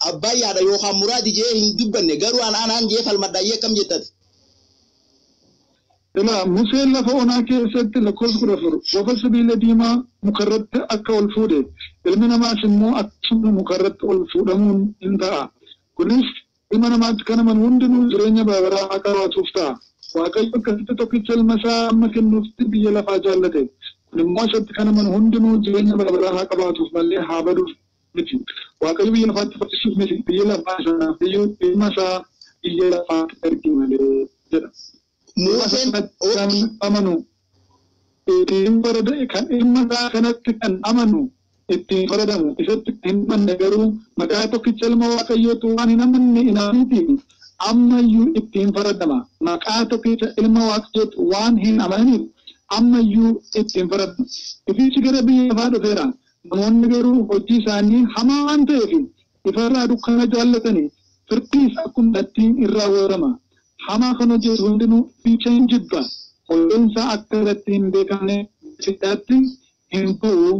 abbaa yaada yookaan muraadi jee hin dubbanne garuu anaan jee falmadhaayyee akkam jettati. Museen lafa onaa keessatti lakkoofsa 14 bofa sibiila diimaa mukarratti akka ol fuudhe ilmi namaas immoo akkasuma mukarratti ol fuudhamuun hin ta'a. Kunis ilma namaatti kan aman hundinuu jireenya bara baraa akka qabaatuuf ta'a. Waaqayyo akkasitti tokkicha ilma isaa amma kennuufitti biyya lafaa jaallate. Immoo isatti kan aman hundinuu jireenya bara baraa haa qabaatuuf malee haa baduuf miti. Waaqayyo biyya lafaatti barsiisuuf miti biyya lafaa sana ilma isaa biyya lafaatti ergi malee jedha. Museen kan amanu ittiin farada kan ilma isaa kanatti kan amanu ittiin faradamu isatti hin manne garuu maqaa tokkicha ilma waaqayyootu waan hin amanne inaaniitiin ammayyuu ittiin faradama. Maqaa tokkicha ilma waaqayyootu waan hin amaniif ammayyuu ittiin faradama. Ifichi gara biyya lafaa dhufeera. Namoonni garuu hojii isaanii hamaa waan ta'eef ifarraa dukkana jaallatanii firdiis akkuma ittiin irraa warama. Hamaa kan hojjetu hundinuu fiicha hin jibba. Holleensaa akka irratti hin beekamne fidhaatti hin bu'u.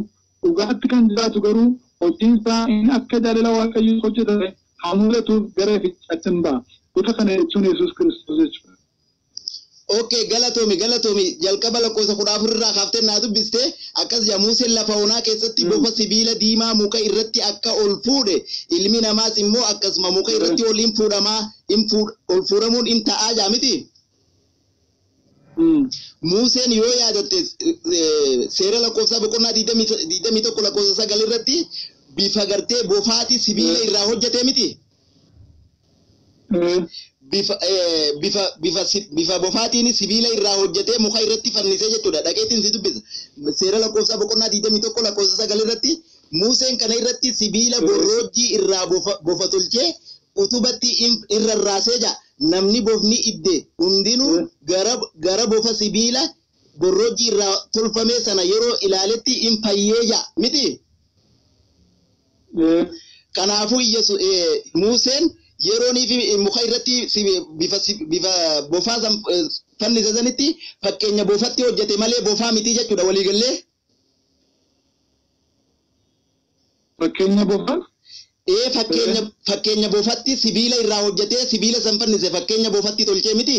Dhugaatti kan jiraatu garuu hojiinsaa inni akka jaalala waaqayyoo hojjetame haa mul'atuuf gara fiichaatti hin ba'a. Gosa kana jechuun Yesuus Kiristoos jechuudha. Okay, galatomi jalqaba lakkoofsa 14 irraa kaaftee naa dubbiste akkas jedha Museen lafa onaa keessatti bofa sibiila diimaa muka irratti akka ol fuudhe ilmi namaas immoo akkasuma muka irratti ol fuudhamuun in ta'aa jaa miti. Museen yoo yaadatte seera lakkoofsa boqonnaa 21 lakkoofsa 9 irratti bifa gartee bofaati sibiila irraa hojjete miti. Bifa bofaatiin sibiila irraa hojjetee muka irratti fannisee jechuudha. Dhaqeetiin si dubbisa. Seera lakkoofsa boqonnaa 21 lakkoofsa 9 irratti Museen kana irratti sibiila borroojjii irraa bofa tolchee utubatti irra raasee jira. Namni bofni idde hundinuu gara bofa sibiila borroojjii irraa tolfame sana yeroo ilaaletti in fayyee jira miti. Kanaafuu Museen yeroonii fi muka irratti bifa bofaa fannise sanitti fakkeenya bofatti hojjete malee bofaa miti jechuudha waliigallee. Fakkeenya bofaa? Fakkeenya bofatti sibiila irraa hojjetee sibiila san fannise fakkeenya bofatti tolchee miti.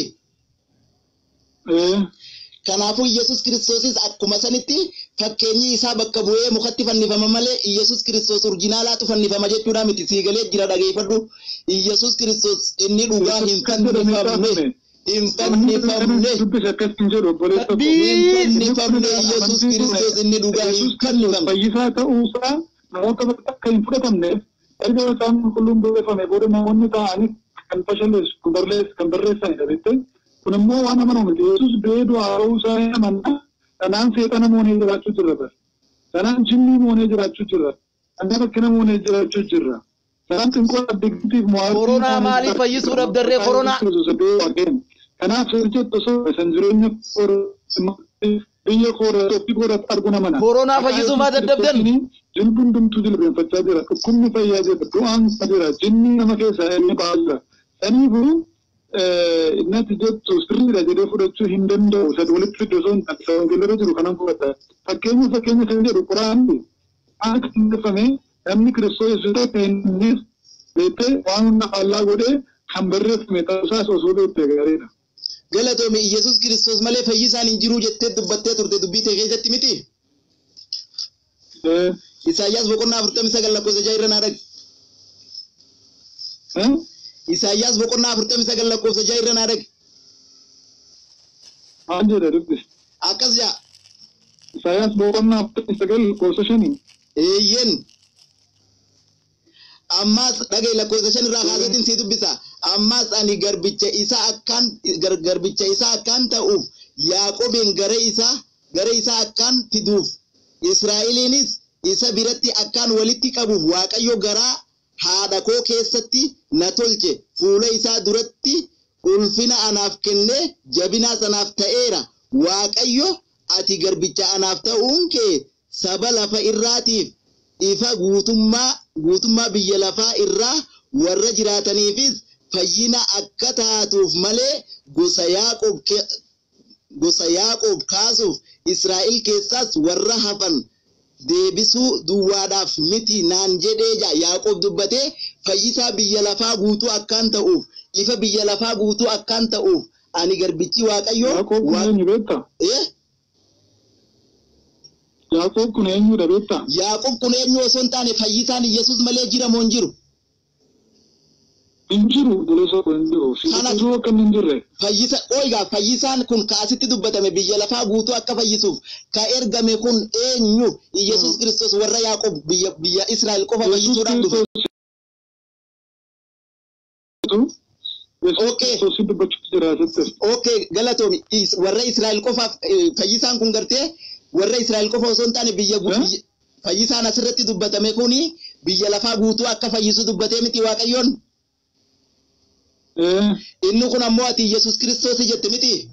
Kanaafuu Yesus Kiristoosis akkuma sanitti fakkeenyi isaa bakka bu'ee mukatti fannifama malee Yesus Kiristoos orjinaalaatu fannifama jechuudha miti. Siigalee jira dhageeffadhu. Yesus Kiristoos inni dhugaa hin fannifamne. Yesus Kiristoos inni dhugaa hin fannifamne. Fayyisaa ta'uusaa namoota akka hin fudhatamne erga isaan qulqulluun barreeffame booda namoonni ta'anii kan fashaleessu kan barreessan dhabeette. Kun immoo waan amanamu miti. Yesus beedu haara'uu isaa amanna. Kanaan seexana moonee jiraachuu jirra bara. Kanaan jinnii moonee jiraachuu jirra. Kanaan rakkina moonee jiraachuu jirra. Kanaan xinqoo addegitiif mo'aa. Koronaa maaliif fayyisuudhaaf darree koronaa? Kanaaf hojjettu osoo isan jireenya biyya koora Itoophiyaa koora arguu namana. Koronaa fayyisuu maa dadhabdan? Jilbuun dumtuu jilbeenfachaa jira. Dhukkubni fayyaa jira. Du'aan jira. Jinnii nama keessaa inni ba'aa jira. Saniifuu innati jettu sirriidha jedhee fudhachuu hin danda'u. Sad walitti fiduu osoo hin taasisaa wangeellarra jiru kanan fudhata. Fakkeenya kan jedhu quraanni akka xinneeffame namni Kiristoos Yesuus ta'e beektee waan hunda faallaa godhee kan barreeffame ta'uusaas osoo beektee gaariidha. Galatoomi Yesus Kiristoos malee fayyisaan hin jiru jettee dubbattee turte dubbii ta'e keessatti miti. Isaayyaas boqonnaa 49 lakkoofsa 6 irra naa dhaqi. Isaayyaas boqonnaa 49 lakkoofsa 6 irra naa dhaqi. Maal jedha dubbisi? Akkas jaa. Isaayyaas boqonnaa 49 lakkoofsa 5. Eeyyen. Ammaas dhaga'i lakkoofsa 5 irraa kaaseetiin si dubbisa. Ammaas ani garbicha isaa akkaan ta'uuf Yaaqoobin gara isaa akkaan fiduuf Israa'eliinis isa biratti akkaan walitti qabuuf Waaqayyo garaa haadha koo keessatti na tolche fuula isaa duratti ulfina anaaf kenne jabinaa sanaaf ta'eera. Waaqayyo ati garbicha anaaf ta'uun kee saba lafa irraatiif ifa guutummaa biyya lafaa irraa warra jiraataniifis fayyina akka taatuuf malee gosa Yaaqoob kaasuuf Israa'el keessaas warra hafan deebisuu duwwaadhaaf miti naan jedhee jaa. Yaaqoob dubbatee fayyisaa biyya lafaa guutuu akkaan ta'uuf ifa biyya lafaa guutuu akkaan ta'uuf ani garbichi Waaqayyoo. Yaaqoob kun eenyu beektaa? Yaaqoob kun eenyudha beektaa? Yaaqoob kun eenyu osoo hin taane fayyisaan Yesuus malee jira moo hin jiru? Injiru duleessa kun injiru. Sibiiluu akka hin jirre. Fayyisaan kun kaasitti dubbatame biyya lafaa guutuu akka fayyisuuf ka ergame kun eenyu? Yesuus Kiristoos warra Yaaqoob biyya Israa'el qofa fayyisuudhaaf dhufe. Okay, galatoomi warra Israa'el qofaaf fayyisaan kun gartee warra Israa'el qofa osoo hin taane biyya fayyisaan asirratti dubbatame kuni biyya lafaa guutuu akka fayyisu dubbatee miti Waaqayyoon. Inni kun ammoo ati Yesus Kiristoos jette miti.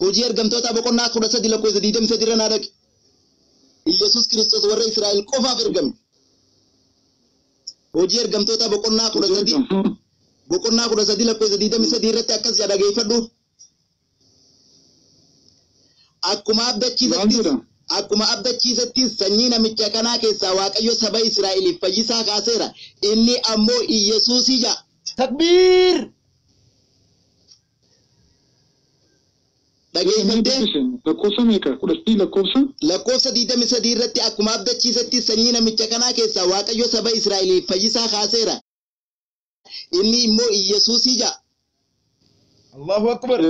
Hojii ergamtoota boqonnaa 13 lakkoofsa 23 irra naa dhaqi. Yesus Kiristoos warra Israa'el qofaaf ergame. Hojii ergamtoota boqonnaa 13 lakkoofsa 23 irratti akkas jedha dhageeffadhu. Akkuma abdachiisattis sanyii namicha kanaa keessaa Waaqayyo saba Israa'eliif fayyisaa kaaseera. Inni ammoo Yesuus ija. Takbiir! dhageeffattee lakkoofsa meeqa 13 lakkoofsa 23 irratti akkuma abdachiisetti sanyii namicha kanaa keessaa Waaqayyo saba Israa'eliif fayyisaa kaaseera. Inni immoo Iyesuusii jedha. Allahu akbar.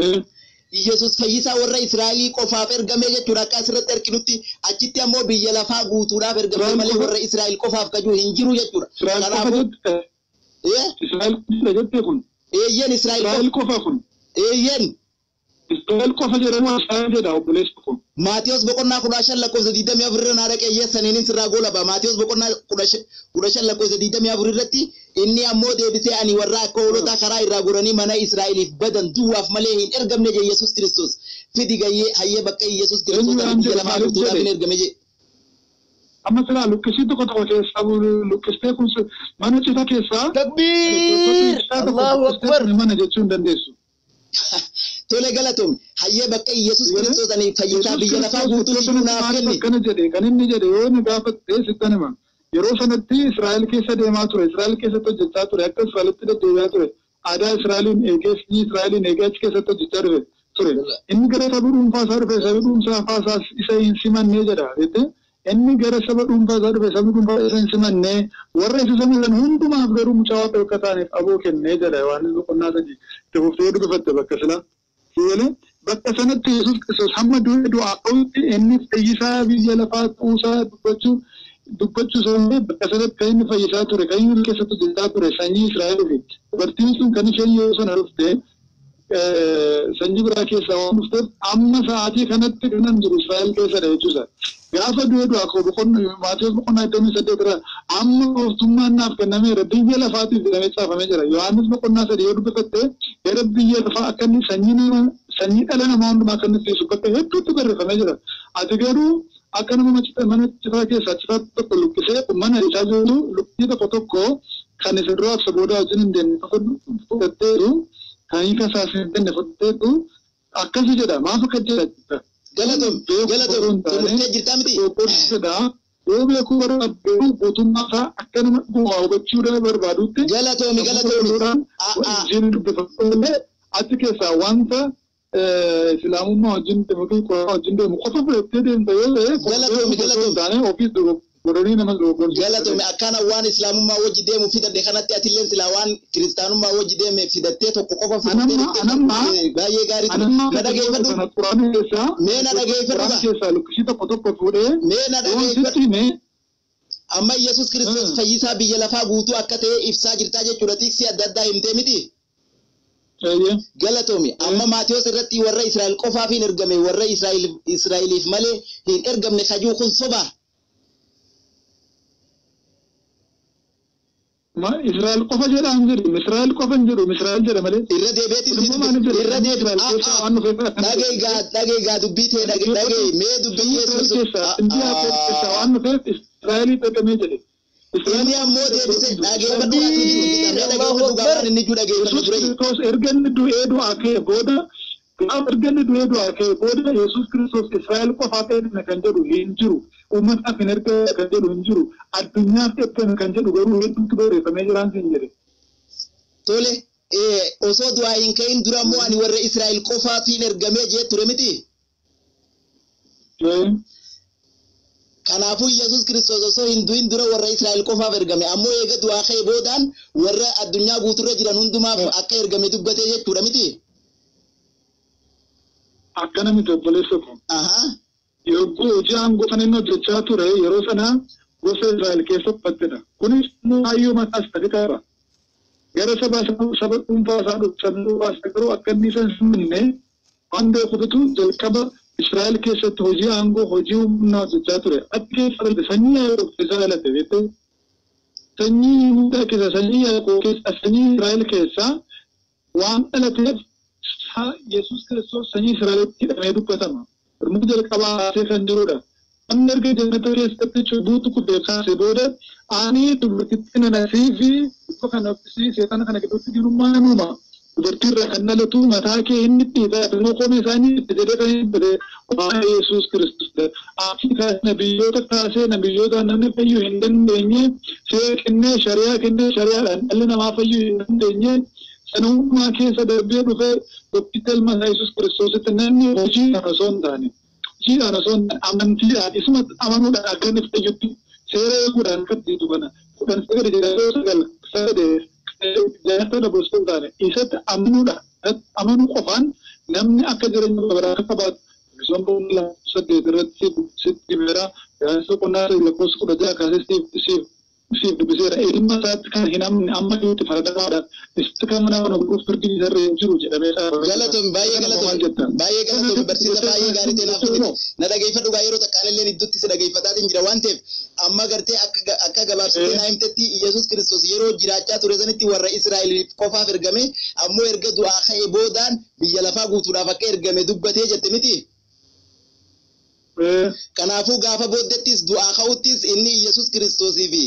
Iyesuus fayyisaa warra Israa'elii qofaaf ergame jechuudha akka asirratti arginutti achitti ammoo biyya lafaa guutuudhaaf ergame malee warra Israa'el qofaaf kajuu hin jiru jechuudha. Kanaafuu Israa'el jettee kun eeyyen Israa'el qofa kun eeyyen Israa'el qofa jedhamu Israa'el jedha obboleessi kun. Maatiyos boqonnaa 15 lakkoofsa 24 irra naa dhaqee yeessaniin sirraa goolaba. Maatiyos boqonnaa 15 lakkoofsa 24 irratti inni ammoo deebisee ani warra akka hoolota karaa irraa goranii mana Israa'eliif badan duwwaaf malee hin ergamne je Yesuus Kiristoos. Fidi gayyee hayyee bakka Yesuus Kiristoos biyya lafaa guutuudhaaf hin ergame je. Amma sila lukkisii tokko keessaa lukkistee kun mana citaa keessaa Takbiir. Allahu akbar. mana jechuun dandeessu. Tole galatoom hayyee bakka Yesuus Kiristoos ani fayyisaa biyya lafaa guutuuf naaf kenne. Kana jedhe kan inni jedhe yoo ni gaafatte sittan hima. Yeroo sanatti Israa'el keessa deemaa ture. Israa'el keessatti hojjechaa ture. Akka Israa'elitti deddeebi'aa ture. Aadaa Israa'eliin eegee sanyii Israa'eliin eegee achi keessatti hojjechaa ture. Inni gara saba dhuunfaa isaa dhufe sabni dhuunfaa isaa isa hin simannee jedha. Inni gara saba dhuunfaa isaa dhufe sabni dhuunfaa isa hin simannee warra isa siman hundumaaf garuu mucaa Waaqayyoo akka ta'aniif aboo kennee jedha. Yohaannis boqonnaa 3 itti fuftee dubbatte bakka silaa. Bakka sanatti Yesuus Kiristoos hamma du'aa ka'utti inni fayyisaa biyya lafaa ta'uusaa dubbachuu isaanii bakka sanatti kan inni fayyisaa ture kan inni keessatti hojjechaa ture sanyii Israa'eliif. Dubartiin sun kan isheen yeroo sana dhufte sanyii biraa keessaa waan dhufteef amma sa'aatii kanatti kanan jiru Israa'el keessadha jechuudha. Gaafa du'aa ka'u Maatiyos boqonnaa 28 irraa amma gooftummaan naaf kennameera biyya lafaatiif jedhamee caafamee jira. Yohaannis boqonnaa 3 yoo dubbifatte gara biyya lafaa akka inni sanyii dhala namaa hundumaa akka inni fayyisu bakka hedduutti barreeffamee jira. Ati garuu akka nama mana citaa keessaa citaa tokko luqqisee mana isaa jiru luqqisii tokko kan isin duraa fi booda wajjin hin deemne tokko fudhatteetu kan hiika isaas hin deemne fudhatteetu akkasii jedha maaf akka jedha. Galatoom turtee jirtaa miti. Yoo beekuu barbaaddu gootummaa isaa akka nama bu'aa hubachuu barbaadutti. Galatoomi. Achi keessaa wanta Islaamummaa wajjin deemu qofa fudhattee deemta yoo ta'e. Galatoom. Ofiis godhanii nama dogoggorsu. Galatoom akkana waan Islaamummaa wajji deemu fidadde kanatti atillee silaa waan Kiristaanummaa wajji deeme fidattee tokko qofa fidattee baay'ee gaarii ture. Na dhageeffadhu. Mee na dhageeffadhu. Keessaa lukkisii tokko fuudhee. Mee na dhageeffadhu. Amma Yesuus Kiristoos fayyisaa biyya lafaa guutuu akka ta'e ibsaa jirtaa jechuudha. Tiksii adda addaa himtee miti. Galatoomi amma Maatiyos irratti warra Israa'el qofaaf hin ergame warra Israa'eliif malee hin ergamne kajuu kun soba. Israa'el qofa jedhaan jiru Israa'el qofa hin jiru Israa'el jedha malee. Irra deebiitiin dhageegaa dubbii ta'e dhagee mee dubbii Yesuus waan dhufeef Israa'eliif ergamee jedhe. Inni ammoo deebise dhageeffadhu waan inni iyyuu dhageeffadhu ture. Yesuus erganni du'ee du'aa ka'e booda Yesuus Kiristoos Israa'el qofaaf ergame kan jedhu hin jiru. Uummataaf hin ergame kan jedhu hin jiru. Addunyaaf ergame kan jedhu garuu hedduutti barreeffamee jiraan siin jedhe. Tole osoo du'aa hin ka'in dura ammoo ani warra Israa'el qofaaf hin ergamee jee ture miti. Kanaafuu Yesuus Kiristoos osoo hin du'in dura warra Israa'el qofaaf ergame ammoo eega du'aa ka'e boodaan warra addunyaa guuturra jiran hundumaaf akka ergame dubbatee jechuudha miti. Akkana miti obboleessa kun. Yogguu hojii aangoo sana inni hojjechaa ture yeroo sana gosa Israa'el keessa uffattedha. Kunis hayyuu mataas ta'e qaba. Gara saba dhuunfaa isaa garuu akka inni isa hin simne waan beekutu jalqaba Israa'el keessatti hojii aangoo hojii humnaa hojjechaa ture. Akka keessa sanyii Yaaqoob keessa dhalate beekte. Sanyii Yihuudaa keessa sanyii Yaaqoob keessa sanyii Israa'el keessa waan dhalateef Yesuus Kiristoos sanyii Israa'elitti hidhamee dubbatama. Hirmuu jalqabaa haasee kan jirudha. Namni erga jannata keessatti cubbuutu beekaase booda ani dubartittiin anasii fi dhibba kana seexana kana gidduutti diinummaa nuuma. Dubartiirra kan dhalatu mataa kee inni dhiitaa dhimmoo koomee isaanii itti jedhee kan hin bade waa'ee Yesuus Kiristoos. Afrikaa nabiyyoota kaasee nabiyyoota namni fayyuu hin dandeenye see kennee shari'aa kennee shari'aadhaan dhalli namaa fayyuu hin dandeenye Sanuma keessa darbee dhufee tokkittel masaa Yesuus Kiristoositti namni hojiidhaan osoo hin taane hojiidhaan osoo hin taane amantiidhaan isuma amanuudhaan akka inni fayyadu seera eeguudhaan akka diitu kana kudhan sagal jedhamee sagal jaarsa dabarsuu hin taane isatti amanuudhaan amanuu qofaan namni akka jireenya baraa akka qabaatu bison boonla saddeet irratti sitti beera jaarsa qonnaa lakkoofsa 16 kaasee siif dubbiseera ilma isaatti kan hin amne amma itti faradamaadhaan isti kan mana mana gurguuf firdii isarra hin jiru jedhamee galatoom baay'ee galatoom barsiisa baay'ee gaarii ta'e naaf fudhate na dhageeffadhu yeroo takkaan illee idduutti si dhageeffataatiin jira waan ta'eef amma gartee akka gabaabsitee naa himtetti Yesuus Kiristoos yeroo jiraachaa ture sanitti warra Israa'eliif qofaaf ergame ammoo erga du'aa ka'ee boodaan biyya lafaa guutuudhaaf akka ergame dubbatee jette miti. Kanaafuu gaafa booddettis du'aa ka'uttis inni Yesuus Kiristoosii fi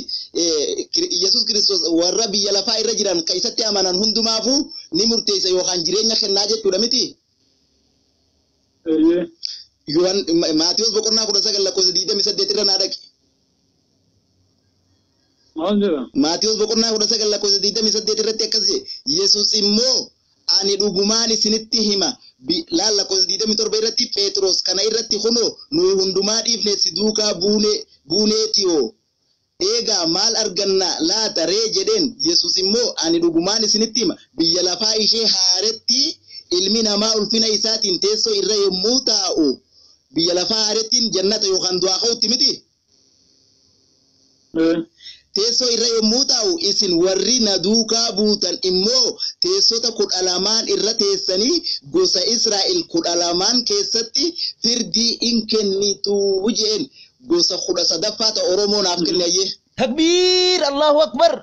Yesuus Kiristoos warra biyya lafaa irra jiran kan isatti amanan hundumaafuu ni murteessa yookaan jireenya kennaa jechuudha miti. Maatiyos boqonnaa 19 lakkoofsa 28 irra naa dhaqi. Maatiyos boqonnaa 19 lakkoofsa 28 irratti akkas jedhe Yesuus immoo ani dhugumaan isinitti hima laalla lakkoofsa 27 irratti Phexros kana irratti kunoo nuyi hundumaa dhiifne si duukaa buuneetiyoo eegaa maal arganna laata ree jedheen Yesuus immoo ani dhugumaan isinitti hima biyya lafaa ishee haaretti ilmi namaa ulfina isaatiin teessoo irra yommuu taa'u biyya lafaa haarettiin jannata yookaan du'aa ka'utti miti. Teessoo irra yommuu taa'u isin warri na duukaa buutan immoo teessota 12 irra teessanii gosa Israa'el 12 keessatti firdii in kennitu jeen gosa 13ffaa ta Oromoo naaf kennayyee. Takbiir Allahu Akbar.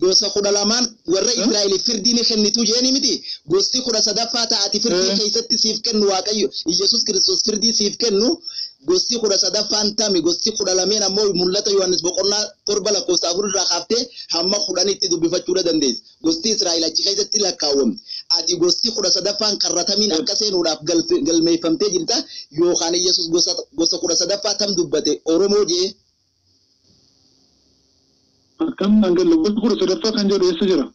Gosa 12 warra Israa'el firdii ni kennitu jeeni miti gosti 13ffaa taati firdii keessatti siif kennu Waaqayyo Yesuus Kiristoos firdii siif kennu. Gosti 13ffaan tami gosti 12 ammoo mul'ata Yohaannis boqonnaa 7 lakkoofsa 4 irraa kaaftee hamma 10tti dubbifachuu dandeessa. Gosti Israa'el achi keessatti lakkaawwamte. Ati gosti 13ffaan karratamiin akka seenuudhaaf galmeeffamtee jirta yookaan Yesuus gosa 13ffaa tam dubbate Oromoo jee. Akkam nangallu gosa 13ffaa kan jedhu eessa jira?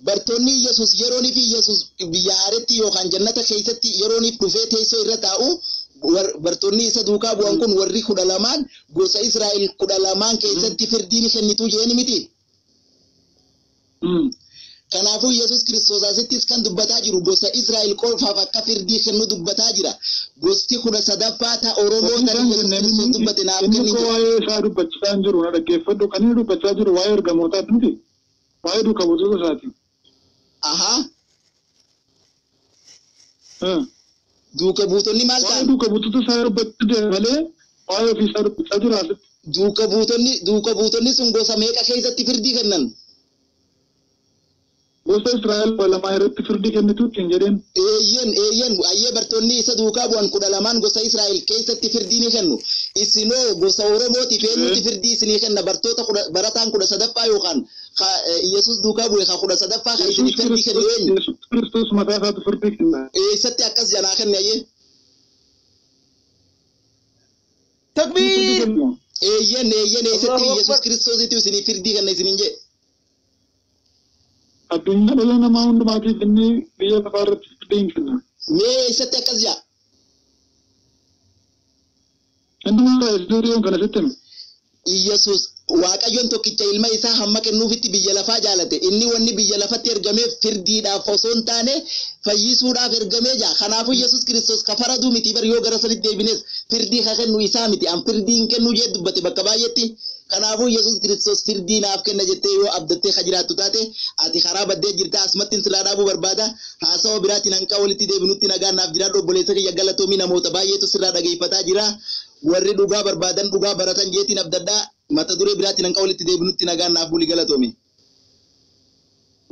Bartoonni Yesuus yeroonii fi Yesuus biyya haaretti yookaan jannata keessatti yerooniif dhufee teessoo irra taa'u bartoonni isa duukaa bu'an kun warri 12 gosa Israa'el 12 keessatti firdii ni kennitu jeeni miti. Kanaafuu Yesuus Kiristoos asittis kan dubbataa jiru gosa Israa'el qofaaf akka firdii kennu dubbataa jira. Gosti 13ffaa ta Oromoo ta'e Yesuus Kiristoos dubbate naaf kenni. Inni waa'ee isaa dubbachaa jiru na dhaggeeffadhu kan inni dubbachaa jiru waa'ee ergamootaati miti. Waa'ee duukaa buutota isaati. Aha. Duuka buutonni maal ta'an? Duuka buutota isaa dubbatti malee waa'ee ofii isaa dubbachaa jira asitti. Duuka buutonni sun gosa meeqa keessatti firdii kennan? Gosa Israa'el 12 irratti firdii kennitu ittiin jedheen. Ayyee bartoonni isa duukaa bu'an 12 gosa Israa'el keessatti firdii ni kennu. Isinoo gosa Oromootiif eenyutti firdii isinii kenna bartoota barataan 13ffaa yookaan Yesuus duukaa bu'e ka 13ffaa kan isinii firdii kennu eenyu? Yesuus Kiristoos mataa isaatu firdii kenna. Eessatti akkas janaa kenne ayyee? Takbiir. Eessatti Yesuus Kiristoositti isinii firdii kenna isiniin jedhe. Addunyaa dhala namaa hundumaatiif inni biyya lafaa irratti firdii kenna. Mee eessatti akkas jaa? Inni maal istuudiyoon kana sitti hime? Yesuus Waaqayyoon tokkicha ilma isaa hamma kennuufitti biyya lafaa jaalate inni wanni biyya lafatti ergameef firdiidhaaf osoo hin taane fayyisuudhaaf ergamee jaa. Kanaafuu Yesuus Kiristoos kafaraduu miti bar yoo gara sanitti deebines firdii ka kennu isaa miti an firdii hin kennu jee dubbate bakka baay'eetti. Kanaafuu Yesuus Kiristoos firdii naaf kenna jettee yoo abdattee ka jiraattu taate ati karaa baddee jirta asumatti sirraa dhaabuu barbaada haasawa biraatiin hanqaa walitti deebinutti nagaan naaf jiraadhu obboleessa kiyya galatoomii namoota baay'eetu sirraa dhageeffataa jira. Warri dhugaa barbaadan dhugaa baratan jeetiin abdaddaa mata duree biraatiin hanqaa walitti deebinutti nagaan naaf bulii galatoomi.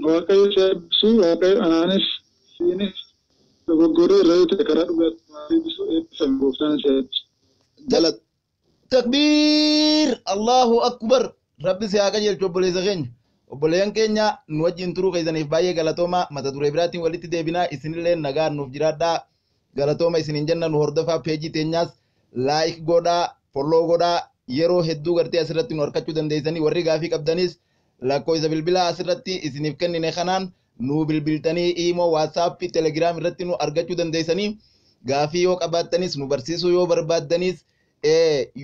Waaqayyo eebbisu Waaqayyo anaanis siinis dogoggoree irra yoo ta'e karaa dhugaatti eebbisu eebbisan gooftaan si eebbisu. Takbiir Allahu Akbar. Rabbi si haa qajeelchu obboleessa keenya. Obboleeyyan keenya nu wajjin turuu keessaniif baay'ee galatooma mata duree biraatiin walitti deebinaa isinillee nagaan nuuf jiraadhaa. Galatooma isiniin jenna nu hordofaa peejii teenyaas laayik godhaa, folloo godhaa yeroo hedduu gartee asirratti nu harkachuu dandeessanii warri gaafii qabdanis lakkoofsa bilbilaa asirratti isiniif kennine kanaan nu bilbiltanii imo whatsapp telegram irratti nu argachuu dandeessanii gaafii yoo qabaattanis nu barsiisuu yoo barbaaddanis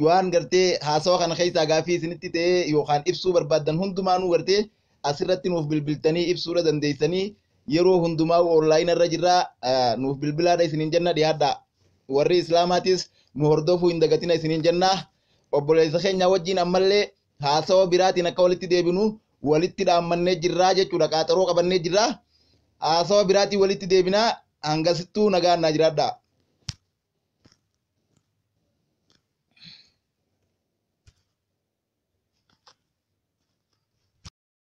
waan gartee haasawa kana keessaa gaafii isinitti ta'ee yookaan ibsuu barbaaddan hundumaa nu gartee asirratti nuuf bilbiltanii ibsuudha dandeessanii yeroo hundumaa online irra jirra nuuf bilbilaadha isiniin jenna dhiyaadha warri islaamaatis nu hordofuu hin dagatina isiniin jenna obboleessa keenya wajjin ammallee haasawa biraatiin akka walitti deebinu walitti dhaammannee jirraa jechuudha qaaxaroo qabannee jirra haasawa biraatiin walitti deebinaa hangasittuu nagaannaa jiraadha